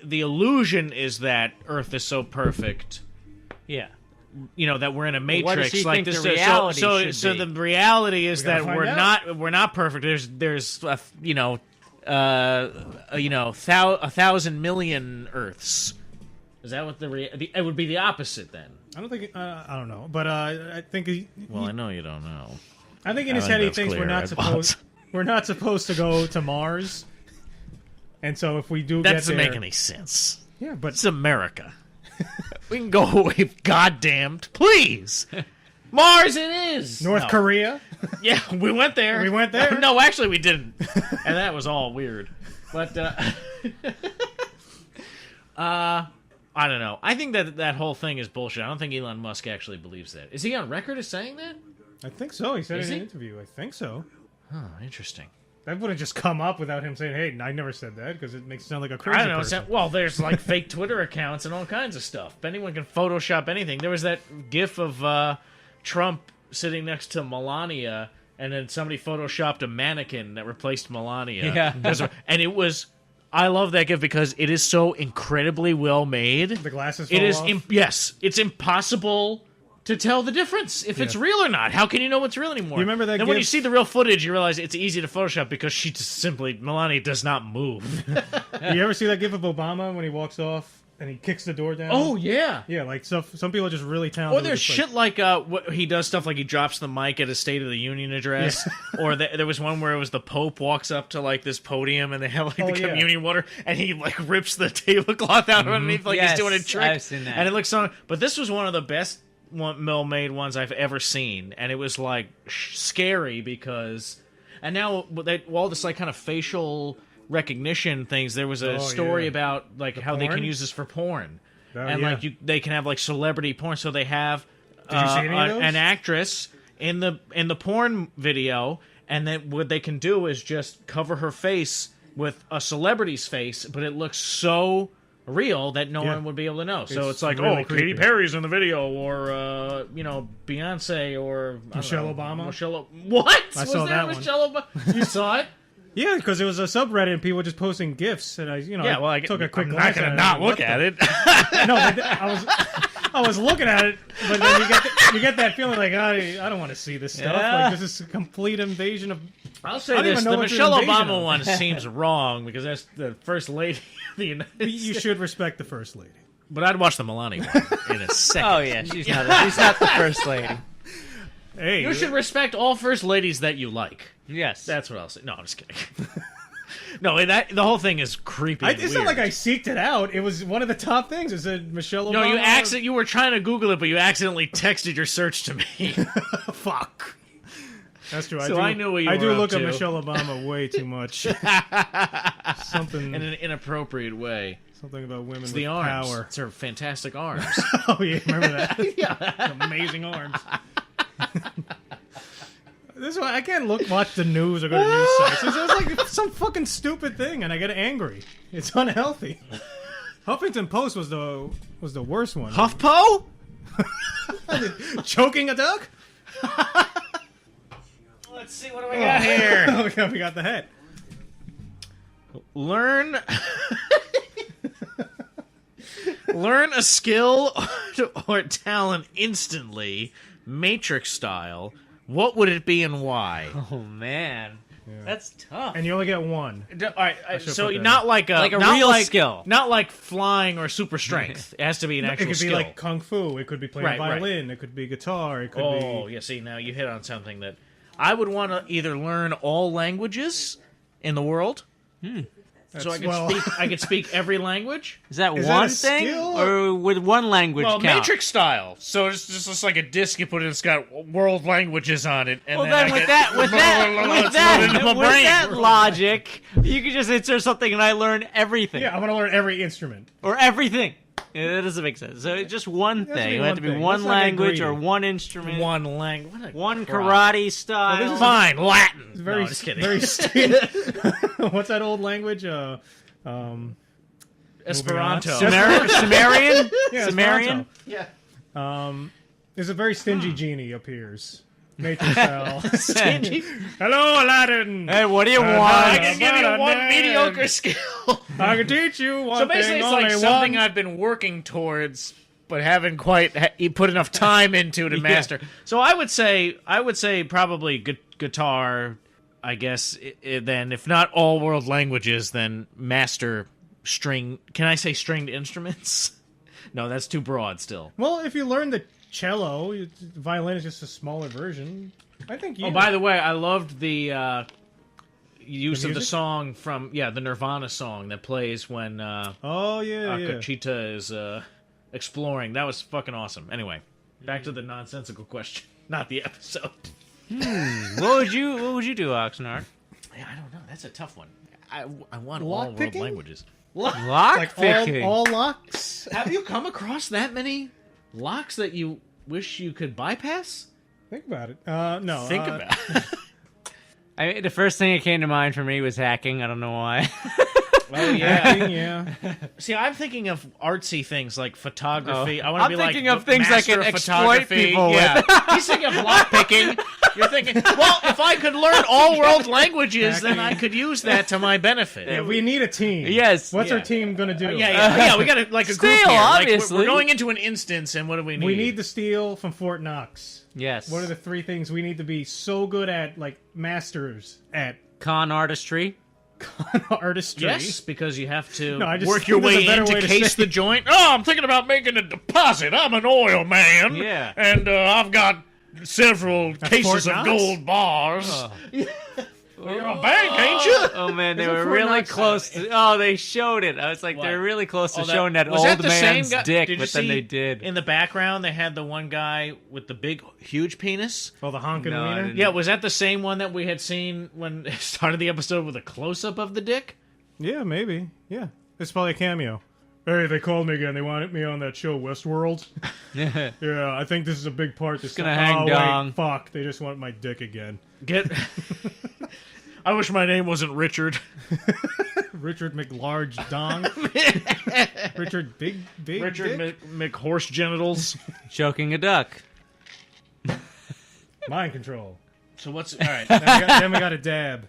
the illusion is that Earth is so perfect, Yeah. that we're in a Matrix, What does he like think this. the reality should so be? the reality is We gotta that find we're out. not perfect. There's 1,000 million Earths. Is that what it would be the opposite then? I don't think... I don't know. But I think... Well, I know you don't know. I think in his I head think he that's thinks clear, we're not supposed to go to Mars. And so if we do That get doesn't there... make any sense. Yeah, but... It's America. We can go away, goddamned, please. Mars, it is. North Korea? Yeah, we went there. We went there? No, actually, we didn't, and that was all weird. But I don't know. I think that whole thing is bullshit. I don't think Elon Musk actually believes that. Is he on record as saying that? I think so. He said Is in an he? interview. I think so. Oh, interesting. That wouldn't just come up without him saying, hey, I never said that, because it makes it sound like a crazy I don't know. person. Well, there's like fake Twitter accounts and all kinds of stuff. Anyone can Photoshop anything. There was that GIF of Trump sitting next to Melania, and then somebody Photoshopped a mannequin that replaced Melania. Yeah. And it was... I love that GIF because it is so incredibly well made. The glasses It fall is... off? yes, it's impossible to tell the difference if it's real or not. How can you know what's real anymore? You remember that Then when GIF? you see the real footage, you realize it's easy to Photoshop because she just simply... Melania does not move. You ever see that gif of Obama when he walks off and he kicks the door down? Oh, yeah. Yeah, like some people are just really talented. Or there's with, shit like what he does stuff like he drops the mic at a State of the Union address, or there was one where it was the Pope walks up to like this podium and they have like the yeah. communion water and he like rips the tablecloth out underneath like Yes, he's doing a trick. I've seen that. And it looks so. But this was one of the best well-made ones I've ever seen, and it was like scary because. And now all this like kind of facial recognition things. There was a story yeah. about like how they porn? can use this for porn. and Like they can have like celebrity porn. So they have Did you see any of those? an actress in the porn video, and then what they can do is just cover her face with a celebrity's face, but it looks so real that no one would be able to know. So it's like, really oh, creepy. Katy Perry's in the video, or Beyonce, or I don't Michelle know, Obama? What? I Was saw there that one. Michelle Obama? You saw it? Yeah, because it was a subreddit and people were just posting GIFs, and I took a quick I'm glance not gonna at it. not What look the- at it. No, I was looking at it, but then you get that feeling like I don't want to see this stuff. Yeah. Like this is a complete invasion of. I'll say I don't this: even know the what it's Michelle an invasion Obama of. one seems wrong because that's the first lady of the United You States. should respect the first lady. But I'd watch the Melania one in a second. Oh yeah, she's not the first lady. Hey, You should respect all first ladies that you like. Yes. That's what I'll say. No, I'm just kidding. No, the whole thing is creepy. And it's weird. not like I seeked it out. It was one of the top things. It said Michelle Obama. No, you were trying to Google it, but you accidentally texted your search to me. Fuck. That's true. So I knew what you I were do up look to. at Michelle Obama way too much. Something In an inappropriate way. something about women It's with the arms. power. It's her fantastic arms. Oh yeah, remember that? Yeah, amazing arms. This is why I can't watch the news or go to news sites. It's just like some fucking stupid thing, and I get angry. It's unhealthy. Huffington Post was the worst one. HuffPo? Choking a duck? Let's see, what do we got here? Okay, we got the head. Learn a skill or talent instantly, Matrix style. What would it be and why? Oh man. That's tough. And you only get one. All right, should so put that not like a Like a not real like, skill. not like flying or super strength. It has to be an It actual could be skill. like kung fu. It could be playing Right, right. violin. It could be guitar. It could Oh, be. yeah. See, now you hit on something that I would want to either learn all languages in the world, so I could speak every language. Is that Is that one a thing, skill? or would one language Well, count? Matrix style. So it's just like a disc you put in. It's got world languages on it. And Well, then then with I that, get- with into my brain. that logic, you could just insert something and I learn everything. Yeah, I'm gonna learn every instrument. Or everything. Yeah, that doesn't make sense. So it's just one has to thing. be It one have to be thing. one Let's not get language or greedy. one instrument. One language. One karate style. this is Fine, Latin. It's very, No, just kidding. very. What's that old language? Esperanto. Sumerian? Yeah, Sumerian? Yeah. There's a very stingy genie appears. Matrix style. Stingy. Hello, Aladdin. Hey, what do you I want? can give you one mediocre skill. I can teach you one So basically, thing, it's like only something one. I've been working towards, but haven't quite put enough time into to master. So I would say probably guitar. I guess then, if not all world languages, then master string. Can I say stringed instruments? No, that's too broad. Still. Well, if you learn the cello, violin is just a smaller version. I think. Oh, by the way, I loved the use The of the music? song from the Nirvana song that plays when Oh yeah, yeah. Akecheta is exploring. That was fucking awesome. Anyway, back to the nonsensical question, not the episode. What would you do, Oxnard? Yeah, I don't know. That's a tough one. I want all Lock world picking? languages. Lock Like picking. all locks. Have you come across that many locks that you wish you could bypass? Think about it. No. Think about it. The first thing that came to mind for me was hacking. I don't know why. Oh Hacking, yeah. See, I'm thinking of artsy things like photography. I want to I'm be like thinking of the things I master can of exploit photography. people Yeah. He's thinking of lockpicking. You're thinking, well, if I could learn all world languages, then I could use that to my benefit. Yeah, we need a team. Yes. What's our Yeah. team gonna do? Yeah. We got like a group Steel, here. Like, obviously. we're going into an instance, and what do we need? We need the steel from Fort Knox. Yes. What are the three things we need to be so good at, like masters at con artistry? artistry? Yes, because you have to No, I just work your think there's way a better in to way to case say the joint. Oh, I'm thinking about making a deposit. I'm an oil man. Yeah. And I've got several cases Fort of Knox? gold bars. You're a bank, ain't you? Oh man, they Isn't were Fort really Knox- close to. Oh, they showed it. I was like, What? they're really close to Oh, showing that was old that the same man's guy? dick, Did you but then see they did. In the background, they had the one guy with the big, huge penis. Oh, the honking No, I wiener? didn't. Yeah, was that the same one that we had seen when it started the episode with a close-up of the dick? Yeah, maybe. Yeah. It's probably a cameo. Hey, they called me again. They wanted me on that show, Westworld. Yeah, I think this is a big part. This gonna time. hang oh, wait, dong. fuck. They just want my dick again. Get. I wish my name wasn't Richard. Richard McLarge Dong. Richard Big Richard Dick? McHorse genitals. Choking a duck. Mind control. So what's all right? Then we got a dab.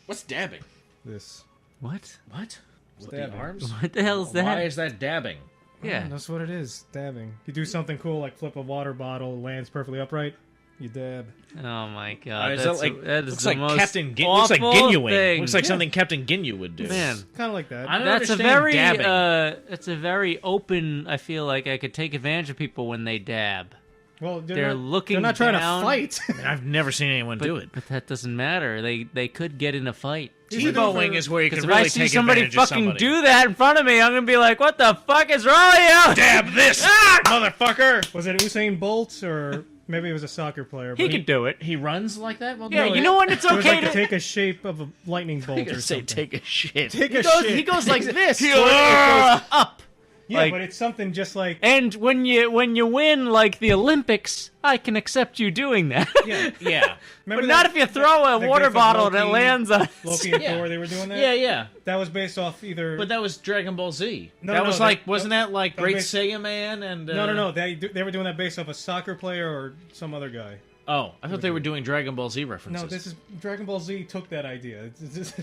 What's dabbing? This. What? What? With Dabbing. the arms? What the hell is that? Why is that dabbing? Yeah. That's what it is. Dabbing. You do something cool like flip a water bottle, lands perfectly upright. You dab. Oh my god. Is That's that like that is looks the like most Captain looks like awful Ginyu. thing. Looks like something Captain Ginyu would do. Man, Kind of like that. I don't that's a understand very dabbing. it's a very open. I feel like I could take advantage of people when they dab. Well, They're looking They're not trying down. to fight. I've never seen anyone do it. But that doesn't matter. They could get in a fight. T-bowing is where you can Because if really I see take somebody advantage of fucking somebody. do that in front of me, I'm gonna be like, "What the fuck is wrong with you?" Dab this, motherfucker! Was it Usain Bolt or maybe it was a soccer player? He but could do it. He runs like that. Well, Yeah, no, you know what? It's It was okay like to to take a shape of a lightning bolt I or gotta say, something. take a shit. Take He a goes, shit. he goes like this. He- so it goes up. Yeah, like- but it's something just like And when you win like the Olympics, I can accept you doing that. Yeah, Remember But not that- if you throw a the water gif of bottle and it Loki- lands on. Loki and Yeah. Thor. They were doing that. yeah. That was based off either. But that was Dragon Ball Z. No, that no, was that- like, wasn't that like that was Great based- Saiyan Man and? no. They were doing that based off a soccer player or some other guy. Oh, I thought they were doing Dragon Ball Z references. No, this is Dragon Ball Z took that idea.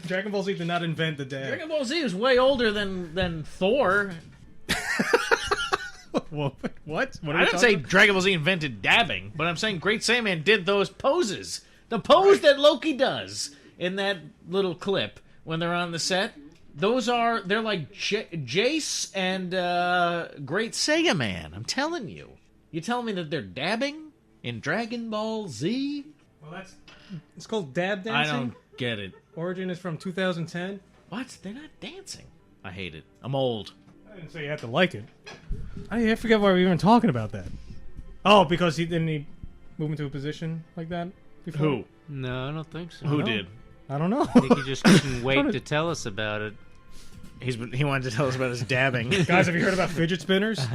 Dragon Ball Z did not invent the dab. Dragon Ball Z is way older than Thor. What? What? What are I we didn't say talking Dragon Ball Z invented dabbing, but I'm saying Great Saiyan Man did those poses. The pose that Loki does. in that little clip when they're on the set, they're like Jace and Great Sega Man. I'm telling you. You telling me that they're dabbing in Dragon Ball Z? Well, it's called dab dancing. I don't get it. Origin is from 2010. What? They're not dancing. I hate it. I'm old. I didn't say you have to like it. I forget why we were even talking about that. Oh, because he move into a position like that before? Who? No, I don't think so. Who did? I don't know. I think he just couldn't wait to tell us about it. He wanted to tell us about his dabbing. Guys, have you heard about fidget spinners?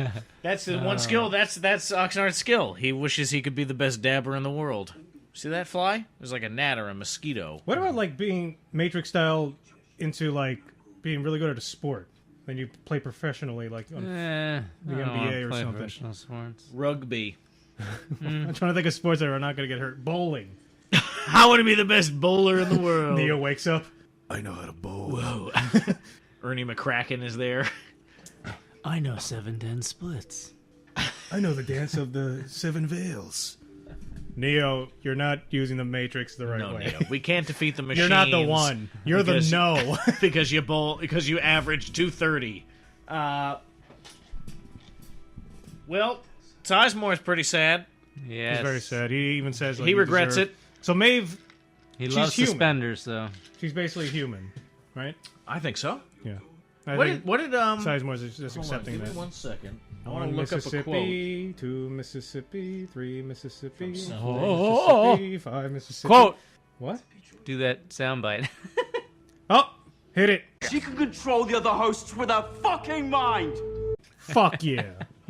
That's the one skill. That's Oxnard's skill. He wishes he could be the best dabber in the world. See that fly? There's like a gnat or a mosquito. What about like being Matrix style into like being really good at a sport? Then you play professionally, like on The NBA or something. Professional sports. Rugby. I'm trying to think of sports that are not going to get hurt. Bowling. I want to be the best bowler in the world. Neo wakes up. I know how to bowl. Whoa. Ernie McCracken is there. I know 7-10 splits. I know the dance of the 7 veils. Neo, you're not using the Matrix the right No, way. Neo. We can't defeat the machines. You're not the one. You're because- the no. because you average 230. Well, Sizemore's pretty sad. Yes. He's very sad. He even says like, He you regrets deserve- it. So Maeve, He She's loves human. suspenders, though. she's basically human, right? I think so. Yeah. What did Sizemore's just hold on, accepting give me that. 1 second. I want One to look up a Mississippi, 2 Mississippi, 3 Mississippi, 4 Oh. Mississippi, 5 Mississippi. Quote. What? Do that soundbite. Oh, hit it. She can control the other hosts with her fucking mind. Fuck yeah.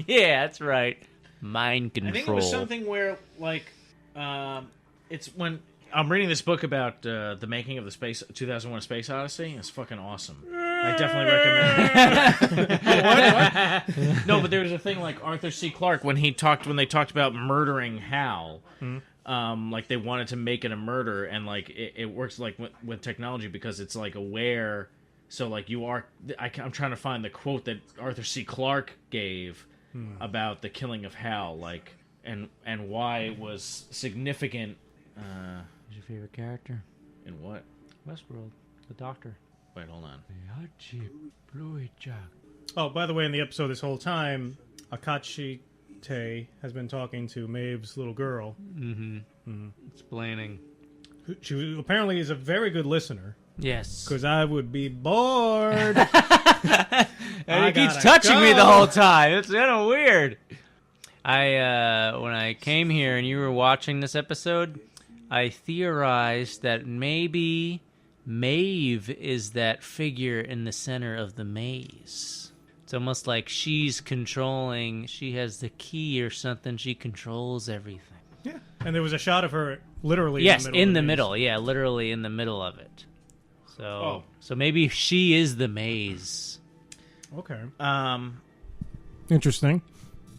Yeah, that's right. Mind control. I think it was something where, like, it's when I'm reading this book about the making of the 2001: Space Odyssey. It's fucking awesome. I definitely recommend it. What? No, but there was a thing like Arthur C. Clarke when they talked about murdering Hal. Like they wanted to make it a murder, and like it works like with technology because it's like aware. So like I'm trying to find the quote that Arthur C. Clarke gave about the killing of Hal, like and why it was significant. Who's your favorite character? In what? Westworld. The Doctor. Wait, hold on. Oh, by the way, in the episode this whole time, Akecheta has been talking to Maeve's little girl. Explaining. She apparently is a very good listener. Yes. Because I would be bored. And he keeps touching me the whole time. It's kind of weird. When I came here and you were watching this episode, I theorized that maybe Maeve is that figure in the center of the maze. It's almost like she has the key or something. She controls everything. Yeah. And there was a shot of her literally Yes, in the middle. Yeah, literally in the middle of it. So maybe she is the maze. Okay. Interesting.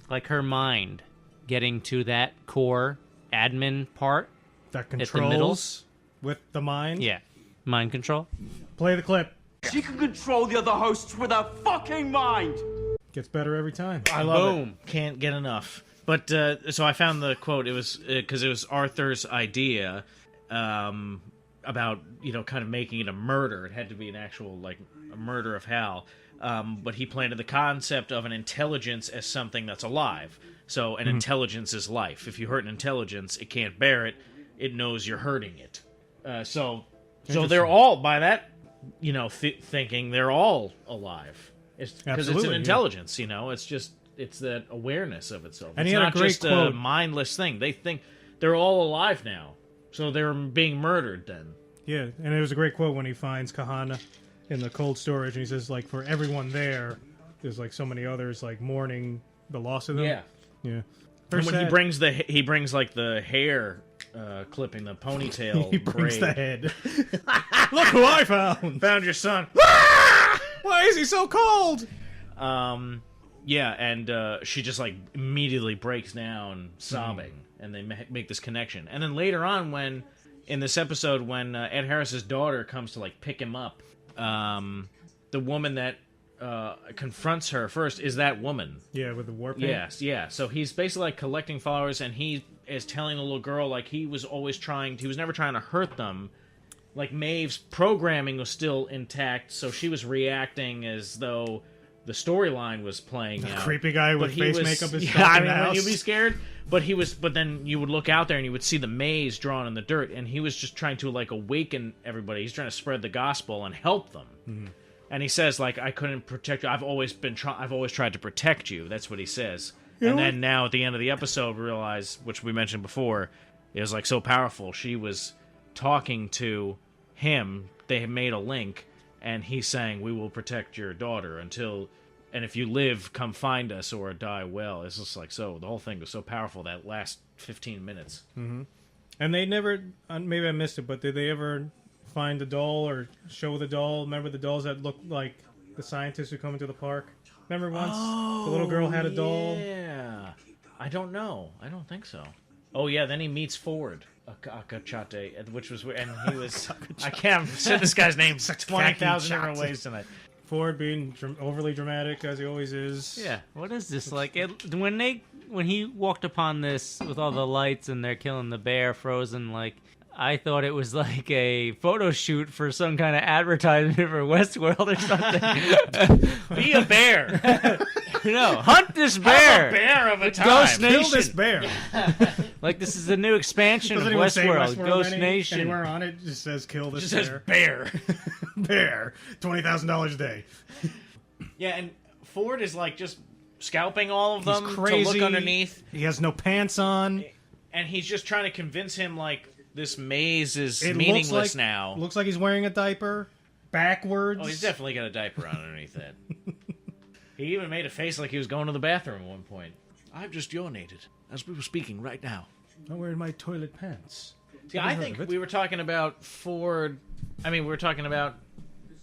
Like her mind getting to that core admin part. That the middle? controls with the mind. Yeah. Mind control. Play the clip. She can control the other hosts with her fucking mind. Gets better every time. I love Boom. it. Can't get enough. But so I found the quote. It was because it was Arthur's idea about kind of making it a murder. It had to be an actual like a murder of Hal. But he planted the concept of an intelligence as something that's alive. So an intelligence is life. If you hurt an intelligence, it can't bear it. It knows you're hurting it. So they're all by that, thinking they're all alive. It's because it's an Absolutely, intelligence. It's that awareness of itself. And it's he had a not great just a quote. mindless thing. They think they're all alive now, so they're being murdered. Then Yeah, and it was a great quote when he finds Kohana in the cold storage, and he says, like, for everyone there, there's like so many others like mourning the loss of them. yeah. Yeah. And when sad. he brings like the hair clipping, the ponytail. He brings braid. the head. Look who I found! Found your son. Why is he so cold? Yeah, and she just like immediately breaks down sobbing, and they make this connection. And then later on, in this episode, when Ed Harris's daughter comes to like pick him up, the woman that confronts her first is that woman. Yeah, with the war paint. Yes, yeah. So he's basically like collecting followers, and he is telling the little girl like he was never trying to hurt them. like Maeve's programming was still intact, so she was reacting as though the storyline was playing out. Creepy guy with face makeup is stuck I in mean, the house. you'd be scared. But then you would look out there and you would see the maze drawn in the dirt, and he was just trying to like awaken everybody. He's trying to spread the gospel and help them. Mm-hmm. And he says like, I couldn't protect you. I've always tried to protect you. That's what he says. And then now at the end of the episode, we realize, which we mentioned before, it was like so powerful. She was talking to him. They had made a link, and he's saying, "We will protect your daughter and if you live, come find us or die well." It's just like, so the whole thing was so powerful that last 15 minutes. Mm-hmm. And they never, maybe I missed it, but did they ever find the doll or show the doll? Remember the dolls that looked like the scientists who come into the park? Remember once the little girl had a doll? Yeah. I don't know. I don't think so. Oh, yeah, then he meets Ford. Akecheta, which was, and he was, I can't say this guy's name 20,000 different ways tonight. Ford being overly dramatic as he always is. Yeah, what is this like? When he walked upon this with all the lights and they're killing the bear frozen, like I thought it was like a photo shoot for some kind of advertisement for Westworld or something. Be a bear. No, hunt this bear. I'm a bear of a time. Ghost Nation. Kill this bear. Like this is a new expansion of Doesn't even say Westworld. Ghost Nation. Anywhere on it just says kill this It bear. says bear. Bear. $20,000 a day. Yeah, and Ford is like just scalping all of them He's crazy. to look underneath. He has no pants on. And he's just trying to convince him like this maze is It meaningless now. Looks like he's wearing a diaper. Backwards. Oh, he's definitely got a diaper on underneath that. He even made a face like he was going to the bathroom at one point. I've just urinated as we were speaking right now. I'm wearing my toilet pants. See, I think we were talking about Ford. I mean, we were talking about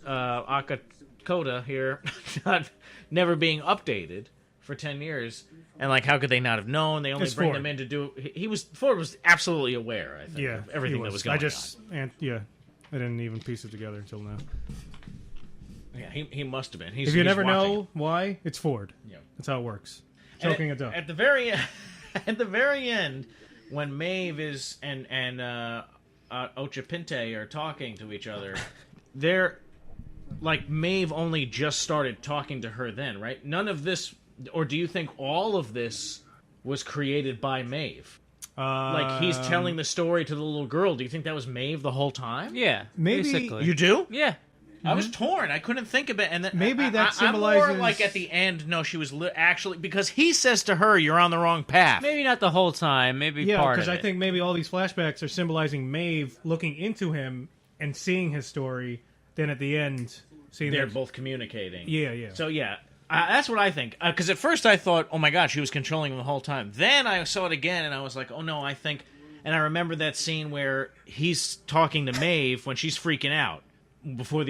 Akecheta here never being updated for 10 years. And, like, how could they not have known? They only bring them in to do... Ford was absolutely aware, I think, of everything that was going on. I didn't even piece it together until now. Yeah, he must have been. If you never know why, it's Ford. Yeah. That's how it works. Choking a duck. At the very end, when Maeve is and Ochapinte are talking to each other, they're like Maeve only just started talking to her then, right? None of this, or do you think all of this was created by Maeve? Like he's telling the story to the little girl. Do you think that was Maeve the whole time? Yeah, maybe. basically. You do? Yeah. I was torn. I couldn't think of it, and then maybe that symbolizes. I'm more like at the end. No, she was actually because he says to her, "You're on the wrong path." Maybe not the whole time. Maybe part of it. Yeah, because I think maybe all these flashbacks are symbolizing Maeve looking into him and seeing his story. Then at the end, seeing they're both communicating. Yeah. So yeah, that's what I think. Because at first I thought, "Oh my God, she was controlling him the whole time." Then I saw it again, and I was like, "Oh no, I think." And I remember that scene where he's talking to Maeve when she's freaking out. Before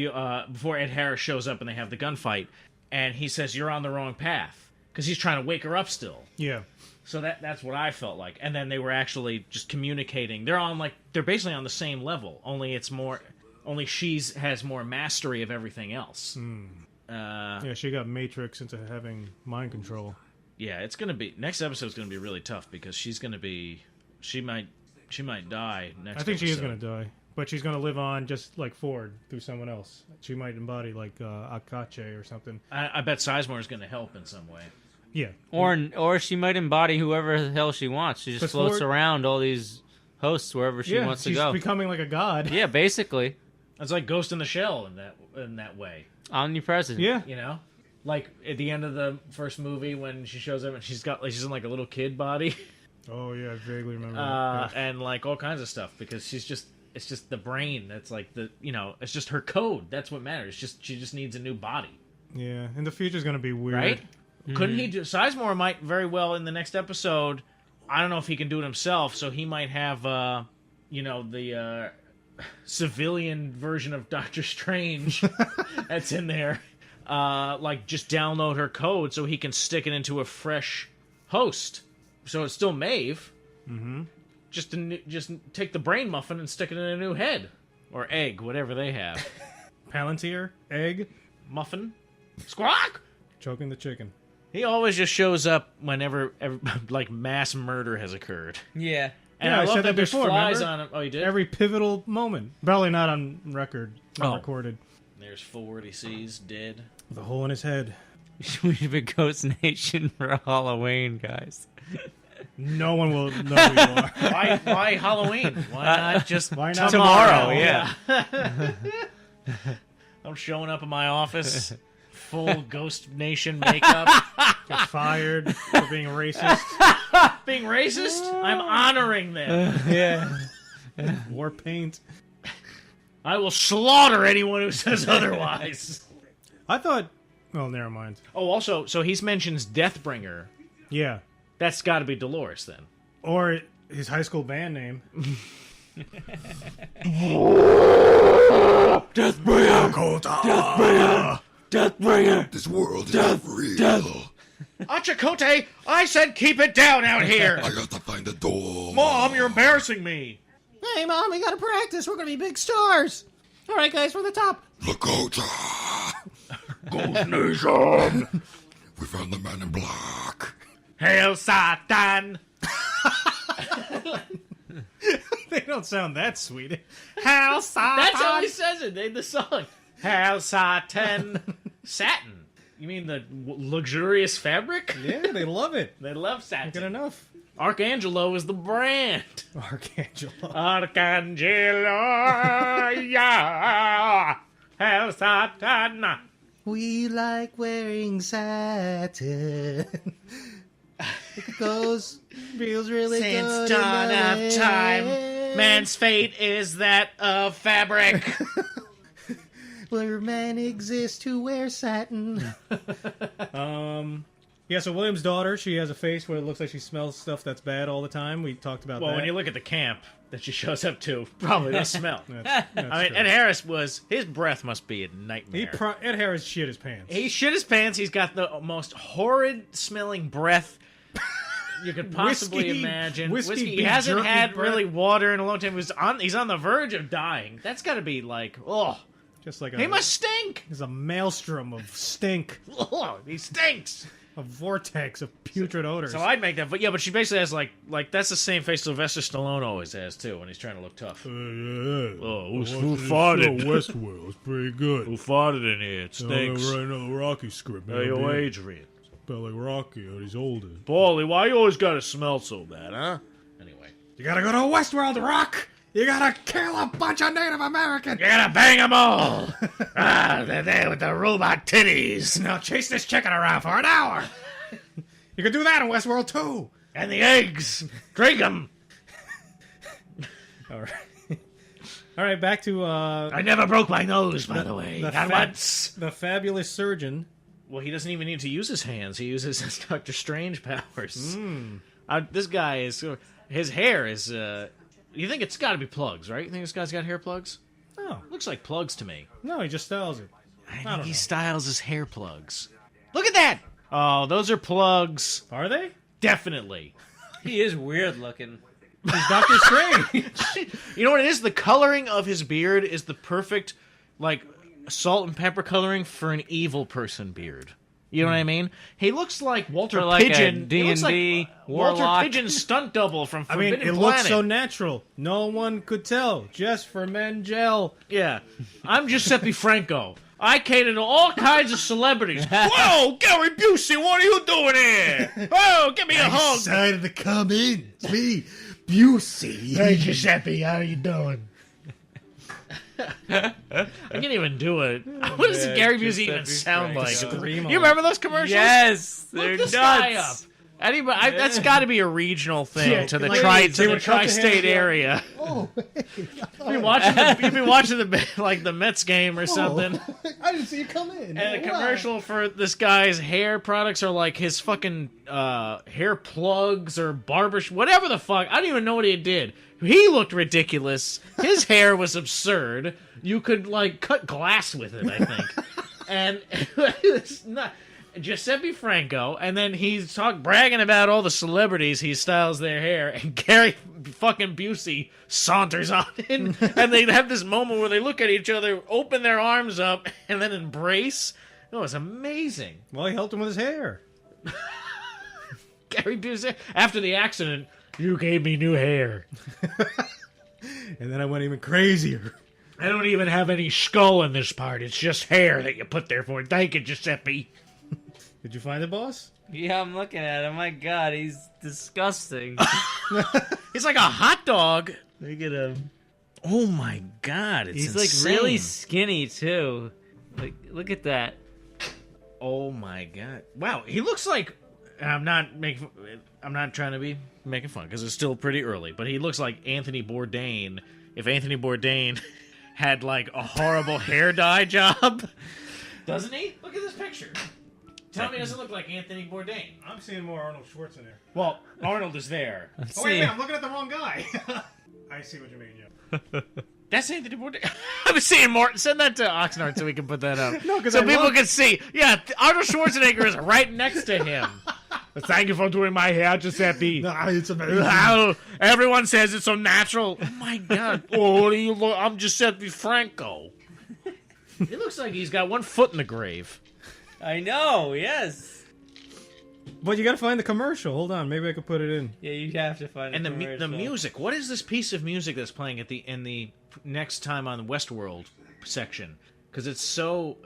Ed Harris shows up and they have the gunfight, and he says you're on the wrong path because he's trying to wake her up still. Yeah. So that's what I felt like, and then they were actually just communicating. They're basically on the same level. Only she has more mastery of everything else. Yeah, she got Matrix into having mind control. Yeah, it's gonna be next episode's gonna be really tough because she might die next. I think she is episode. gonna die. But she's going to live on just like Ford through someone else. She might embody like Akache or something. I bet Sizemore is going to help in some way. Yeah. Or she might embody whoever the hell she wants. She just floats around all these hosts wherever she wants to go. She's becoming like a god. Yeah, basically. It's like Ghost in the Shell in that way. Omnipresent. Yeah. You know? Like at the end of the first movie when she shows up and she's in like a little kid body. Oh yeah, I vaguely remember that. And like all kinds of stuff because it's just the brain that's like it's just her code. That's what matters. She just needs a new body. Yeah, and the future's going to be weird. Right? Mm-hmm. Couldn't he do... Sizemore might very well, in the next episode, I don't know if he can do it himself, so he might have, the civilian version of Doctor Strange that's in there. Just download her code so he can stick it into a fresh host. So it's still Maeve. Mm-hmm. Just take the brain muffin and stick it in a new head. Or egg, whatever they have. Palantir, egg, muffin, squawk! Choking the chicken. He always just shows up whenever, mass murder has occurred. Yeah. And Yeah, I I love said that that there's before, flies remember? on him. Oh, you did? Every pivotal moment. Probably not on record, not Oh. recorded. There's Ford. He sees dead. With a hole in his head. We should be Ghost Nation for Halloween, guys. No one will know who you are. Why Halloween? Why not just Why not Tomorrow, yeah. I'm showing up in my office, full Ghost Nation makeup. Get fired for being racist. Being racist? I'm honoring them. Yeah. War paint. I will slaughter anyone who says otherwise. I thought... Well, never mind. Oh, also, so he mentions Deathbringer. Yeah. That's got to be Dolores, then. Or his high school band name. Deathbringer! This world is not real. Akecheta, I said keep it down out here. I got to find the door. Mom, you're embarrassing me. Hey, Mom, we gotta practice. We're gonna be big stars. All right, guys, for the top. Lakota! Ghost Nation. We found the man in black. Hail Satan. They don't sound that sweet. Hail Satan! That's how he says it in the song. Hail Satan. Satin. You mean the luxurious fabric? Yeah, they love it. They love satin. Good enough. Archangelo is the brand. Archangel. Archangelo, yeah. Hail Satan. We like wearing satin. It goes, feels really Since good. dawn of time, man's fate is that of fabric. Where men exist who wear satin. Yeah, so William's daughter, she has a face where it looks like she smells stuff that's bad all the time. We talked about Well, that. when you look at the camp that she shows up to, probably does smell. That's I mean, true. Ed Harris his breath must be a nightmare. Ed Harris shit his pants. He shit his pants. He's got the most horrid smelling breath you could possibly Whiskey- imagine. whiskey He beef hasn't jerky had breath. really water in a long time. He's on the verge of dying. That's got to be like, oh, Just like he must stink. He's a maelstrom of stink. Oh, he stinks. A vortex of putrid odors. So I'd make that, but she basically has like that's the same face Sylvester Stallone always has too when he's trying to look tough. Oh, who farted? Westworld. It's pretty good. Who farted in here? It stinks. Right another Rocky script. Hey, yo, Adrian. Felt like Rocky, but he's older. Paulie, why you always gotta smell so bad, huh? Anyway. You gotta go to Westworld, Rock! You gotta kill a bunch of Native Americans! You gotta bang them all! They're there with the robot titties! Now chase this chicken around for an hour! You can do that in Westworld, too! And the eggs! Drink them! Alright. Alright, back to, I never broke my nose, by the way. the Not fat- once! the fabulous surgeon. Well, he doesn't even need to use his hands. He uses his Doctor Strange powers. This guy is... His hair is, You think it's gotta be plugs, right? You think this guy's got hair plugs? Oh, Looks like plugs to me. no, he just styles it. I don't think he know. styles his hair plugs. Look at that! Oh, those are plugs. Are they? Definitely. He is weird looking. He's Doctor Strange! You know what it is? The coloring of his beard is the perfect, like, salt and pepper coloring for an evil person beard. You know what I mean? He looks like Walter For like a Pigeon. He looks D&D like Walter warlock. Pigeon's stunt double from I mean, Forbidden it Planet. looks so natural. No one could tell. Just for men gel. Yeah. I'm Giuseppe Franco. I cater to all kinds of celebrities. Whoa, Gary Busey, what are you doing here? Oh, give me a hug. Decided to come in. It's me, Busey. Hey, Giuseppe, how you doing? I can't even do it. What does Gary Busey even sound like? Scream You remember those commercials? Yes, Look they're this nuts. guy up. Anybody, that's got to be a regional thing Yeah, to the like, tri-state would cut the hair area. Oh, You've been watching the like the Mets game or something. I didn't see you come in. And the commercial for this guy's hair products are like his fucking hair plugs or whatever the fuck. I don't even know what he did. He looked ridiculous. His hair was absurd. You could like cut glass with it, I think. And it's not Giuseppe Franco, and then he's bragging about all the celebrities he styles their hair, and Gary fucking Busey saunters on in, and they have this moment where they look at each other, open their arms up, and then embrace. It was amazing. Well, he helped him with his hair. Gary Busey, after the accident, You gave me new hair. And then I went even crazier. I don't even have any skull in this part. It's just hair that you put there for it. Thank you, Giuseppe. Did you find it, boss? Yeah, I'm looking at him. My God, he's disgusting. He's like a hot dog. Look at him. Oh my God, it's He's insane. like really skinny too. Like, look at that. Oh my God! Wow, he looks like. I'm not trying to be making fun because it's still pretty early, but he looks like Anthony Bourdain. If Anthony Bourdain had like a horrible hair dye job, doesn't he? Look at this picture. Tell me, it doesn't look like Anthony Bourdain. I'm seeing more Arnold Schwarzenegger. Well, Arnold is there. Oh, wait, I'm looking at the wrong guy. I see what you mean, yeah. That's Anthony Bourdain. I'm seeing more. Send that to Oxnard so we can put that up. No, 'cause so I people love- can see. Yeah, Arnold Schwarzenegger is right next to him. Thank you for doing my hair, Giuseppe. Nah, it's amazing. How everyone says it's so natural. Oh my God! Oh, what do you look? I'm Giuseppe Franco. It looks like he's got one foot in the grave. I know. Yes. But you gotta find the commercial. Hold on, maybe I could put it in. Yeah, you have to find. And a the commercial. music. What is this piece of music that's playing at in the next time on the Westworld section? Because it's so.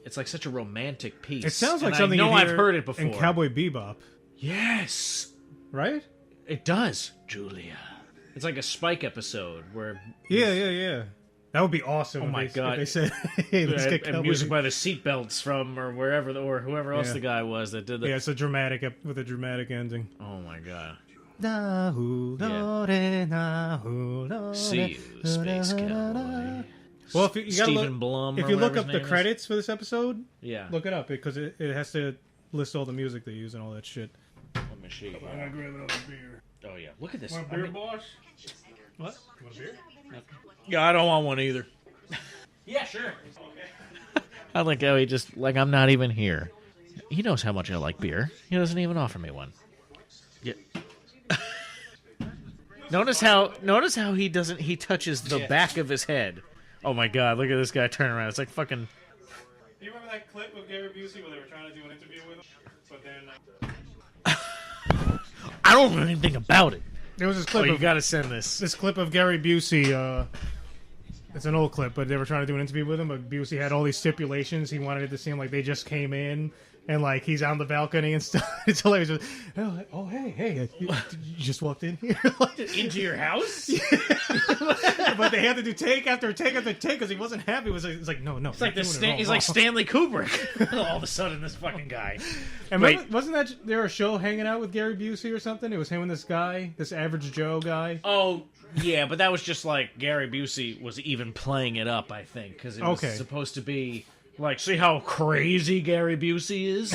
It's like such a romantic piece. It sounds like And something I know you I've hear heard it before. in Cowboy Bebop, Yes, right? it does, Julia. It's like a Spike episode where Yeah. That would be awesome. Oh if my they, God. If they said, "Hey, let's get and Cowboy music Bebop." by the Seatbelts from or wherever or whoever else Yeah. the guy was that did the. Yeah, it's a dramatic with a dramatic ending. Oh my God. See See you, Space Cowboy. Well, if you gotta Stephen Blum. if or you look whatever up his the name is. credits for this episode, Yeah. look it up because it has to list all the music they use and all that shit. Let me see. gonna grab another beer. Oh yeah, look at this. Want a I beer, mean- boss? What? Want a beer? Yeah, I don't want one either. Yeah, sure. I like how he just like I'm not even here. He knows how much I like beer. He doesn't even offer me one. Yeah. Notice how he doesn't. He touches the back of his head. Oh my God! Look at this guy turn around. It's like fucking. Do you remember that clip of Gary Busey where they were trying to do an interview with him, but then I don't know anything about it. there was this Oh, clip you of gotta send this. this clip of Gary Busey. It's an old clip, but they were trying to do an interview with him. But Busey had all these stipulations. He wanted it to seem like they just came in and like he's on the balcony and stuff. It's hilarious. Oh, hey, you just walked in here. Like, Into your house? but they had to do take after take after take because he wasn't happy. It's like no. It's like he's like Stanley Kubrick. All of a sudden, this fucking guy. And Wait. wasn't that there a show hanging out with Gary Busey or something? It was him and this guy, this average Joe guy. Oh, yeah, but that was just like Gary Busey was even playing it up, I think, because it was Okay. supposed to be like, see how crazy Gary Busey is?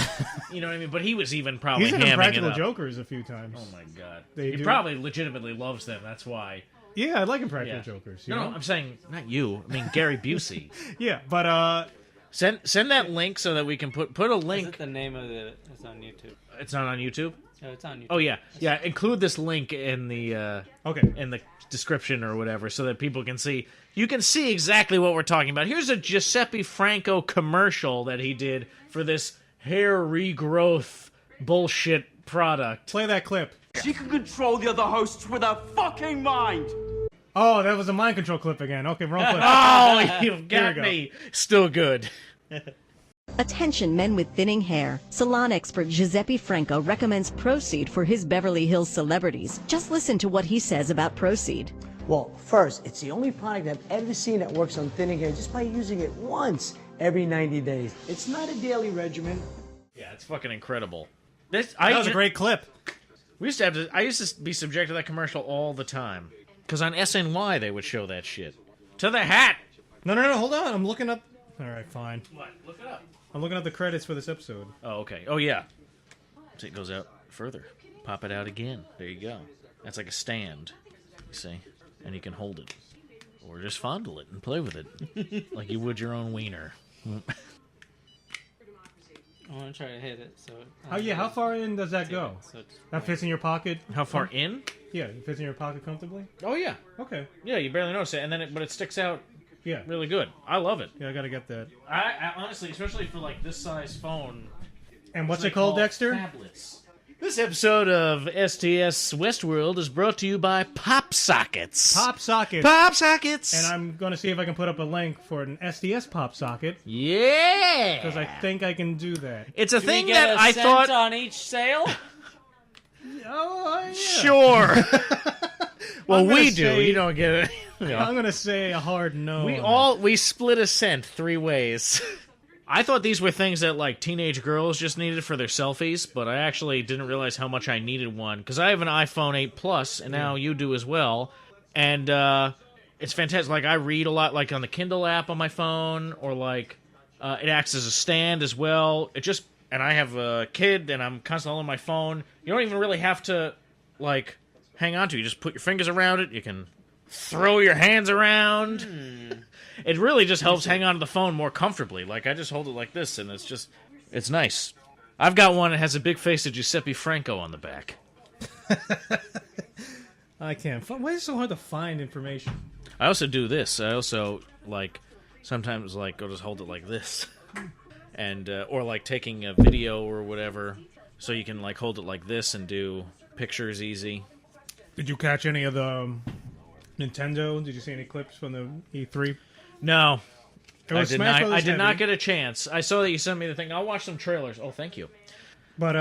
You know what I mean? But he was even probably He's in hamming it Impractical up. Jokers a few times. Oh my God. They He do- probably legitimately loves them, that's why. Yeah, I like Impractical Yeah. Jokers. You No, know? I'm saying, not you, I mean Gary Busey. Yeah, but Send that link so that we can put a Is it link. the name of the? It's on YouTube. It's not on YouTube? Oh, it's on YouTube. Oh, yeah. Yeah, include this link in the... okay. in the description or whatever so that people can see. You can see exactly what we're talking about. Here's a Giuseppe Franco commercial that he did for this hair regrowth bullshit product. Play that clip. She can control the other hosts with her fucking mind. Oh, that was a mind control clip again. Okay, wrong clip. Oh, you've got go. me. Still good. Attention men with thinning hair. Salon expert Giuseppe Franco recommends Proceed for his Beverly Hills celebrities. Just listen to what he says about Proceed. Well, first, it's the only product I've ever seen that works on thinning hair just by using it once every 90 days. It's not a daily regimen. Yeah, it's fucking incredible. That was a great clip. I used to be subject to that commercial all the time. Because on SNY they would show that shit. To the hat! No, hold on. I'm looking up. All right, fine. What? Look it up. I'm looking up the credits for this episode. Oh, okay. Oh, yeah. So it goes out further. Pop it out again. There you go. That's like a stand. You see? And you can hold it. Or just fondle it and play with it. Like you would your own wiener. I want to try to hit it. So. How far in does that go? So it's, That fits in your pocket? How far in? Yeah, it fits in your pocket comfortably? Oh, yeah. Okay. Yeah, you barely notice it. And then but it sticks out Yeah. really good. I love it. Yeah, I gotta get that. I honestly, especially for like this size phone. And what's they it called, call Dexter? Phablets. This This episode of STS Westworld is brought to you by Pop Sockets. Pop sockets. Pop Sockets! And I'm going to see if I can put up a link for an SDS pop socket. Yeah! Because I think I can do that. It's a Do thing we get that a I cent thought... on each sale? Oh, yeah. Sure. Well, I'm gonna we do. say- You don't get it. I'm going to say a hard no. on We split a cent 3 ways. I thought these were things that, like, teenage girls just needed for their selfies, but I actually didn't realize how much I needed one, because I have an iPhone 8 Plus, and now you do as well, and it's fantastic. Like, I read a lot, like, on the Kindle app on my phone, or, like, it acts as a stand as well. And I have a kid, and I'm constantly on my phone. You don't even really have to, like, hang on to it. You just put your fingers around it, you can throw your hands around. It really just helps hang on to the phone more comfortably. Like, I just hold it like this, and it's nice. I've got one that has a big face of Giuseppe Franco on the back. I can't. Why is it so hard to find information? I also do this. I also, like, sometimes, like, I'll just hold it like this. And, or, like, taking a video or whatever, so you can, like, hold it like this and do pictures easy. Did you catch any of the Nintendo? Did you see any clips from the E3? No. I did Smash Brothers not heavy. get a chance. I saw that you sent me the thing. I'll watch some trailers. Oh, thank you. But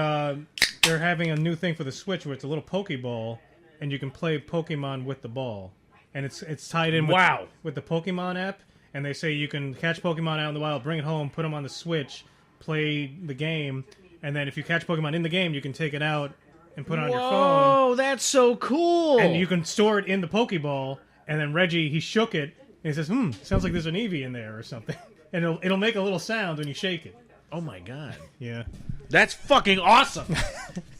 they're having a new thing for the Switch where it's a little Pokeball, and you can play Pokemon with the ball. And it's tied in with the Pokemon app, and they say you can catch Pokemon out in the wild, bring it home, put them on the Switch, play the game, and then if you catch Pokemon in the game, you can take it out and put it on your phone. Oh, that's so cool! And you can store it in the Pokeball, and then Reggie, he shook it, and he says, sounds like there's an Eevee in there or something. And it'll make a little sound when you shake it. Oh my god. Yeah. That's fucking awesome!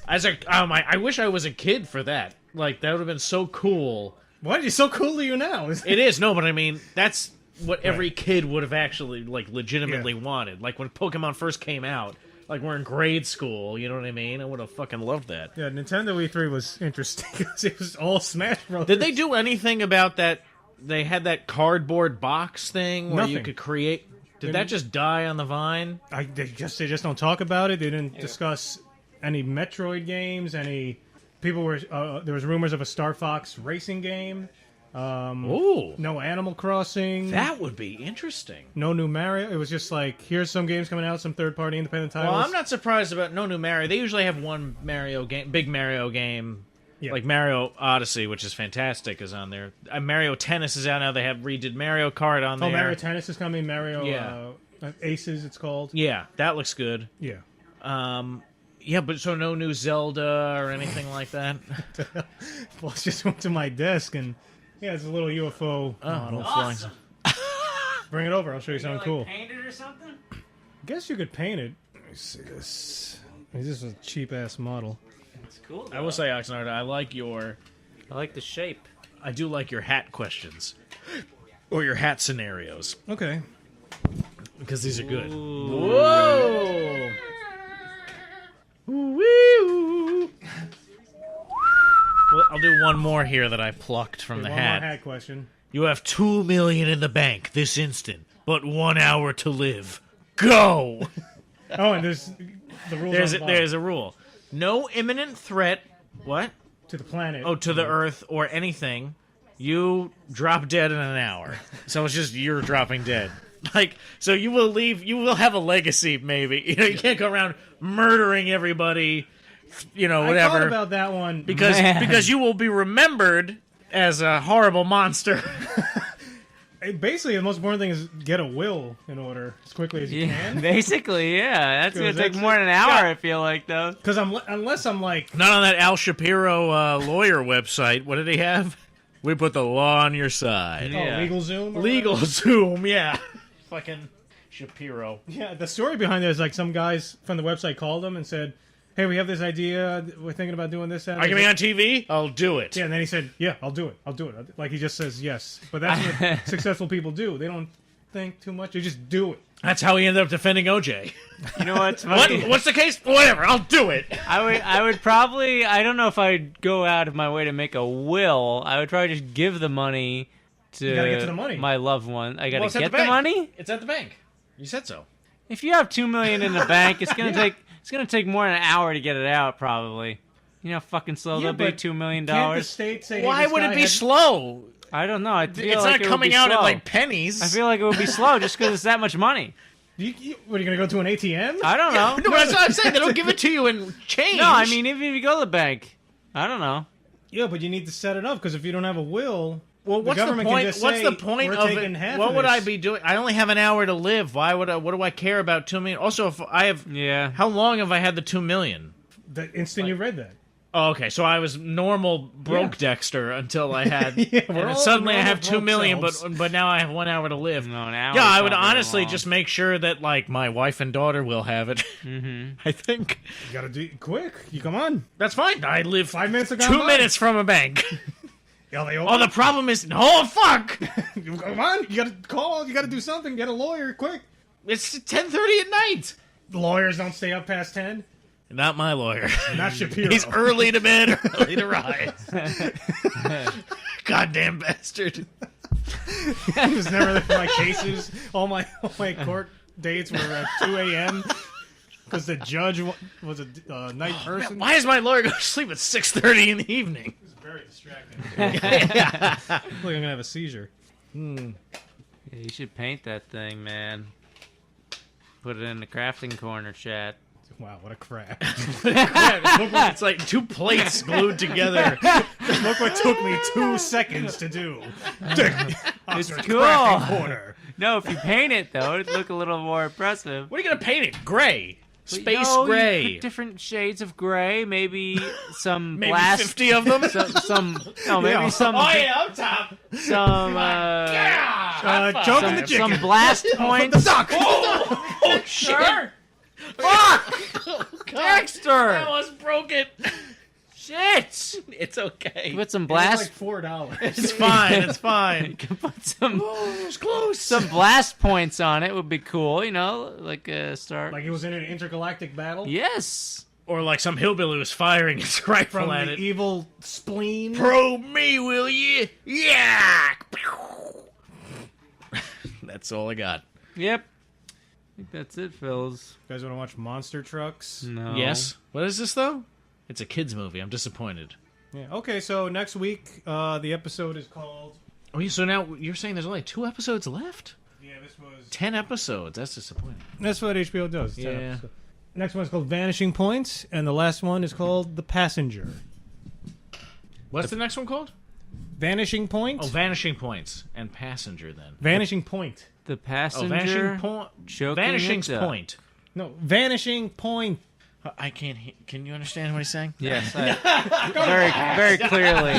I wish I was a kid for that. Like, that would have been so cool. What? It's so cool to you now. It is, no, but I mean, that's what every kid would have actually, like, legitimately wanted. Like, when Pokemon first came out, like, we're in grade school, you know what I mean? I would have fucking loved that. Yeah, Nintendo E3 was interesting because it was all Smash Bros. Did they do anything about that? They had that cardboard box thing where you Nothing. could create... Did that just die on the vine? They just don't talk about it. They didn't discuss any Metroid games. People were there was rumors of a Star Fox racing game. Ooh, No Animal Crossing. that would be interesting. No new Mario. It was just like, here's some games coming out, some third-party independent titles. Well, I'm not surprised about no new Mario. They usually have one Mario game, big Mario game. Yeah. Like Mario Odyssey, which is fantastic, is on there. Mario Tennis is out now. They have redid Mario Kart on there. Oh, Mario Tennis is coming. Mario Yeah. Aces, it's called. Yeah, that looks good. Yeah. Yeah, but so no new Zelda or anything like that? Well, I just went to my desk and it's a little UFO model. Awesome. Bring it over. I'll show you something cool. Paint it or something? Guess you could paint it. Let me see this. This is a cheap ass model. It's cool. I will say, Oxnard, I like the shape. I do like your hat questions. Or your hat scenarios. Okay. Because these are good. Whoa! Woo! Well, I'll do one more here that I plucked from the One hat. more hat question. You have $2 million in the bank this instant, but 1 hour to live. Go! Oh, and there's the rules. There's a rule. No imminent threat. What? to the planet. Oh, to the Earth or anything. You drop dead in an hour. So it's just you're dropping dead. Like, so you will leave. You will have a legacy, maybe. You know, you can't go around murdering everybody. You know, whatever. I thought about that one because you will be remembered as a horrible monster. Basically, the most important thing is get a will in order as quickly as you can. Basically, yeah. That's going to take that's- more than an hour, I feel like, though. Because unless I'm like, Not on that Al Shapiro lawyer website. What did he have? We put the law on your side. Yeah. Legal Zoom? or Legal whatever. Zoom, yeah. Fucking Shapiro. Yeah, the story behind it is like some guys from the website called him and said, hey, we have this idea. We're thinking about doing this. Are you going to be on TV? I'll do it. Yeah, and then he said, yeah, I'll do it. I'll do it. Like, he just says yes. But that's what successful people do. They don't think too much. They just do it. That's how he ended up defending OJ. You know what's funny? What's the case? Whatever, I'll do it. I would probably, I don't know if I'd go out of my way to make a will. I would probably just give the money to, You gotta get to the money. my loved one. I gotta Well, it's at get the the bank. money? It's at the bank. You said so. If you have $2 million in the bank, it's gonna take It's gonna take more than an hour to get it out, probably. You know how fucking slow they'll be, $2 million. Can't the state say, Why this would guy it be had- slow? I don't know. I feel It's like not it coming would be out at slow. like pennies. I feel like it would be slow just because it's that much money. What, are you going to go to an ATM? I don't know. No, that's what I'm saying. They don't give it to you in change. No, I mean, even if you go to the bank, I don't know. Yeah, but you need to set it up, because if you don't have a will, well, what's the government point? can just What's say, the point we're of taking it? half What of would I this. be doing? I only have an hour to live. Why would I? What do I care about 2 million? Also, if I have, Yeah. how long have I had the 2 million? The instant you read that. Oh, okay, so I was normal broke Dexter until I had, Yeah, and we're then all suddenly I normal have 2 broke million, selves. but now I have 1 hour to live. No, an hour. Yeah, I would not very honestly long. just make sure that like my wife and daughter will have it. Mm-hmm. I think You got to do it quick. You come on. that's fine. I live 5 minutes ago. 2 minutes from a bank. Yeah, they Oh, open. the problem is, oh fuck! Come on. You got to call. You got to do something. Get a lawyer quick. It's 10:30 at night. The lawyers don't stay up past 10. Not my lawyer. Not Shapiro. He's early to bed, early to rise. Goddamn bastard. He was never there for my cases. All my court dates were at 2 a.m. because the judge was a night person. Why does my lawyer go to sleep at 6:30 in the evening? It was very distracting. I feel like I'm going to have a seizure. Yeah, you should paint that thing, man. Put it in the crafting corner chat. Wow, what a crap. It's like 2 plates glued together. Look what took me 2 seconds to do. It's Oxnard's cool. crafting corner. No, if you paint it though, it'd look a little more impressive. What are you gonna paint it? Gray. Space No, you gray. put different shades of gray, maybe some Maybe blast. 50 of them. Maybe some up top. some Choke in the chicken. some blast points. Oh shit. Fuck! Dexter! I almost broke it. Shit! It's okay. Put some It's blast. like $4. It's fine. It's fine. Put some It's close. some blast points on it would be cool. You know, like a start. Like he was in an intergalactic battle Yes. Or like some hillbilly was firing his rifle from at the it. evil spleen. Probe me, will ye? Yeah. That's all I got. Yep. I think that's it, Phils. You guys want to watch Monster Trucks? No. Yes. What is this though? It's a kids movie. I'm disappointed. Yeah. Okay, so next week, the episode is called... Oh, so now you're saying there's only 2 episodes left? Yeah, this was... 10 episodes. That's disappointing. That's what HBO does. 10 Yeah. episodes. Next one is called Vanishing Points, and the last one is called The Passenger. What's the next one called? Vanishing Point? Oh, Vanishing Points and Passenger then. Vanishing Point. The Oh, passenger. Vanishing Point. choking Vanishing's it up. Point. No, Vanishing Point. I can't. Can you understand what he's saying? Yes. Very, very clearly.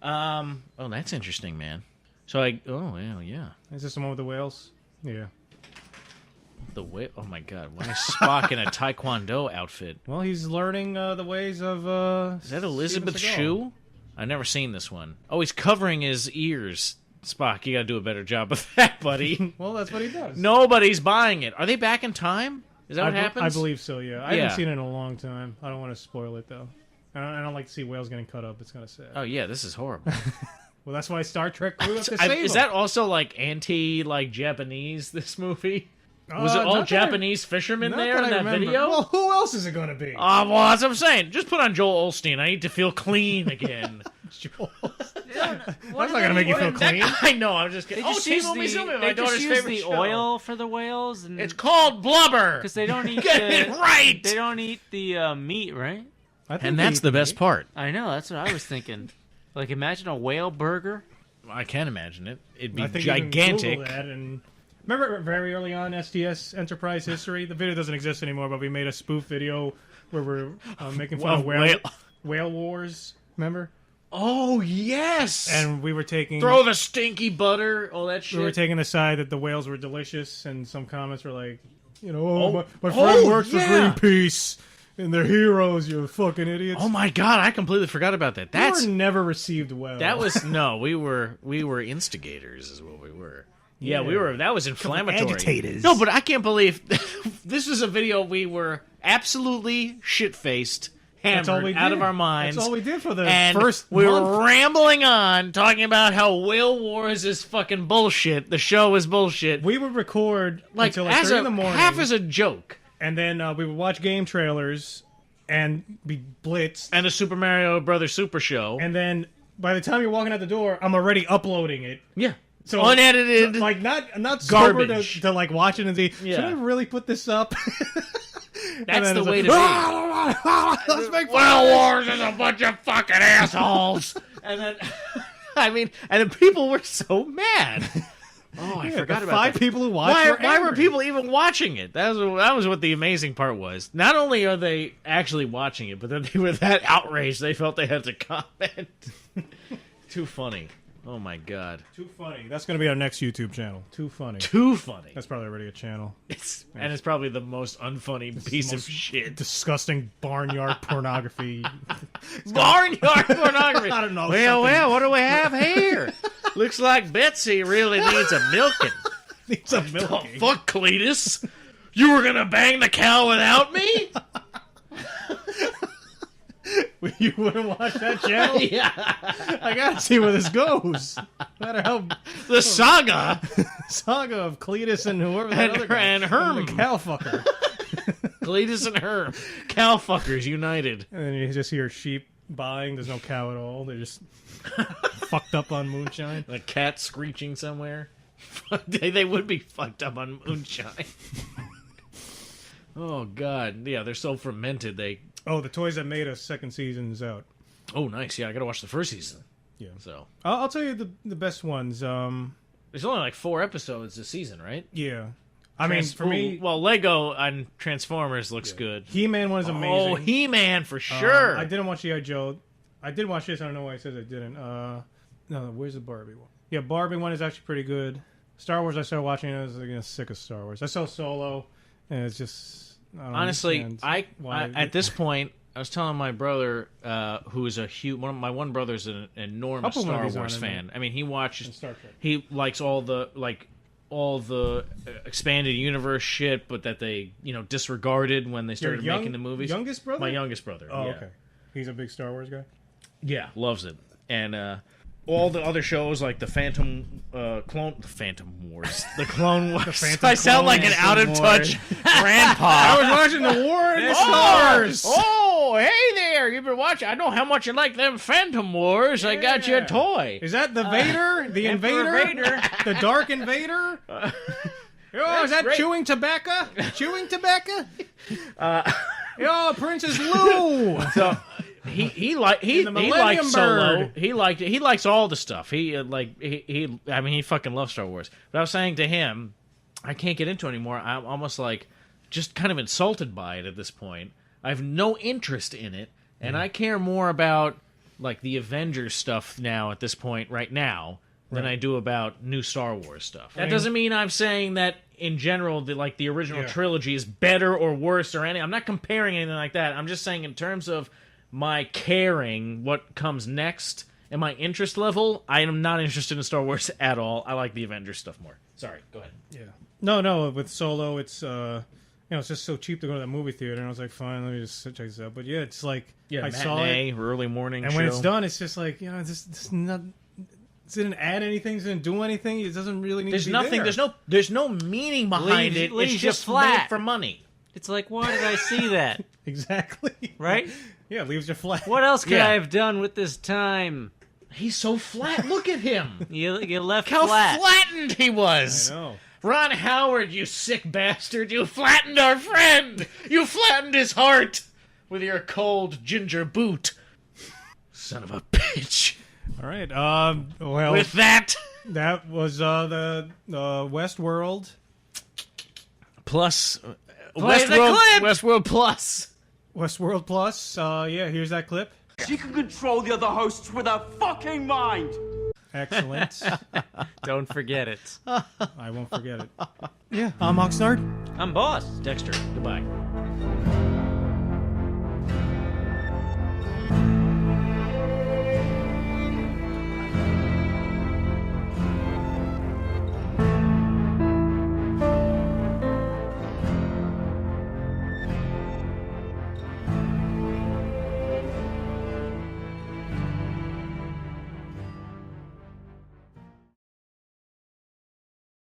Oh, that's interesting, man. So yeah. Is this the one with the whales? Yeah. The way. Oh my God. Why is Spock in a Taekwondo outfit? Well, he's learning the ways of... Is that Elizabeth Steven Seagal. Shue? I've never seen this one. Oh, he's covering his ears. Spock, you gotta do a better job of that, buddy. Well, that's what he does. Nobody's buying it. Are they back in time? Is that what happens? I believe so, yeah. I Yeah. haven't seen it in a long time. I don't want to spoil it, though. I don't like to see whales getting cut up. It's kind of sad. Oh yeah, this is horrible. Well, that's why Star Trek grew up to save Is them. that also like Japanese? This movie was it all not that I- Japanese fishermen not there in I that remember. video? Well, who else is it going to be? Well, that's what I'm saying. Just put on Joel Osteen. I need to feel clean again. That's not going to make you feel clean. I know. I'm just kidding. They just use my daughter's use favorite the show. oil for the whales, and It's called blubber. because they don't eat Get it right. They don't eat the meat, right? I think And that's they- the best part. I know. That's what I was thinking. Like, imagine a whale burger. I can't imagine it. It'd be I think you can gigantic. Google that and remember very early on STS Enterprise history? The video doesn't exist anymore, but we made a spoof video where we're making fun of whale wars. Remember? Oh yes. And we were taking Throw the stinky butter. All that shit. we were taking the side that the whales were delicious, and some comments were like, you know, my friend oh, works yeah. for Greenpeace, and they're heroes. You fucking idiots. Oh my God! I completely forgot about that. We were never received well. That was no. We were instigators, is what we were. Yeah, we were. That was inflammatory. agitators. No, but I can't believe this was a video we were absolutely shit faced, That's all we hammered out did. of our minds. That's all we did for the and first we month. were rambling on, talking about how Whale Wars is fucking bullshit. The show is bullshit. We would record Like until like as 3 a in the morning. half as a joke. and then we would watch game trailers and be blitzed. And the Super Mario Brothers Super Show. And then by the time you're walking out the door, I'm already uploading it. Yeah. So unedited, like not sober garbage to like watch it and see. Yeah. Should I really put this up? That's the way to be. Let's make World Wars is a bunch of fucking assholes. And then, and then people were so mad. Oh, I forgot about 5 that. people who watched. Why were people even watching it? That was what the amazing part was. Not only are they actually watching it, but then they were that outraged they felt they had to comment. Too funny. Oh my god. Too funny. That's going to be our next YouTube channel. Too funny. Too funny. That's probably already a channel. And it's probably the most unfunny piece of shit. Disgusting barnyard pornography. Barnyard pornography. I don't know. Well, what do we have here? Looks like Betsy really needs a milking. Needs a milking. Oh, fuck, Cletus. You were gonna bang the cow without me? You wouldn't watch that channel? Yeah. I gotta see where this goes. No matter how The saga of Cletus and whoever that other guy, and Herm. the cow fucker. Cletus and Herm. Cow fuckers united. And then you just hear sheep buying. There's no cow at all. They're just fucked up on moonshine. A cat screeching somewhere. They would be fucked up on moonshine. Oh god. Yeah, they're so fermented Oh, The Toys That Made Us second season is out. Oh, nice. Yeah, I gotta watch the first season. Yeah. So I'll tell you the best ones. there's only like 4 episodes this season, right? Yeah. I mean, for me... Well, Lego and Transformers looks good. He-Man one is amazing. Oh, He-Man for sure. I didn't watch G.I. Joe. I did watch this. I don't know why I said I didn't. No, where's the Barbie one? Yeah, Barbie one is actually pretty good. Star Wars, I started watching it. I was like, sick of Star Wars. I saw Solo, and it's just... Honestly, at this point, I was telling my brother, who is my one brother's an enormous Star Wars fan. I mean, he watches Star Trek. He likes all the expanded universe shit, but that they disregarded when they started making the movies. Youngest brother? My youngest brother. Oh, yeah. okay. He's a big Star Wars guy. Yeah, loves it, and all the other shows like the Phantom Wars, the Clone Wars. I sound like an out of touch grandpa. I was watching the War in the Stars. Oh, hey there! You've been watching. I know how much you like them Phantom Wars. I got you a toy. Is that the Vader? The Invader? Vader. The Dark Invader? Is that great. chewing tobacco? Chewing tobacco? Princess Lou. So he likes Solo. He likes all the stuff. He fucking loves Star Wars. But I was saying to him, I can't get into it anymore. I'm almost like just kind of insulted by it at this point. I have no interest in it, and I care more about like the Avengers stuff now at this point right now than I do about new Star Wars stuff. That doesn't mean I'm saying that in general the original trilogy is better or worse or anything. I'm not comparing anything like that. I'm just saying in terms of my caring what comes next and my interest level, I am not interested in Star Wars at all. I like the Avengers stuff more. Sorry, go ahead. Yeah. No, with Solo, it's it's just so cheap to go to the movie theater, and I was like, fine, let me just check this out. But yeah, it's like I saw it, early morning and show. when it's done, it's just like this not. It didn't add anything. It didn't do anything. It doesn't really need to be nothing. there. There's no meaning behind it. Leaves It's you just flat. made for money. It's like, why did I see that? Exactly. Right? Yeah, leaves you flat. What else could Yeah. I have done with this time? He's so flat. Look at him. You left How flat. flattened he was. I know. Ron Howard, you sick bastard. You flattened our friend. You flattened his heart with your cold ginger boot. Son of a bitch. All right. Well, With that was the Westworld. plus Play the clip! Westworld Plus. Westworld Plus. Here's that clip. She can control the other hosts with her fucking mind. Excellent. Don't forget it. I won't forget it. Yeah, I'm Oxnard. I'm Boss. Dexter, goodbye.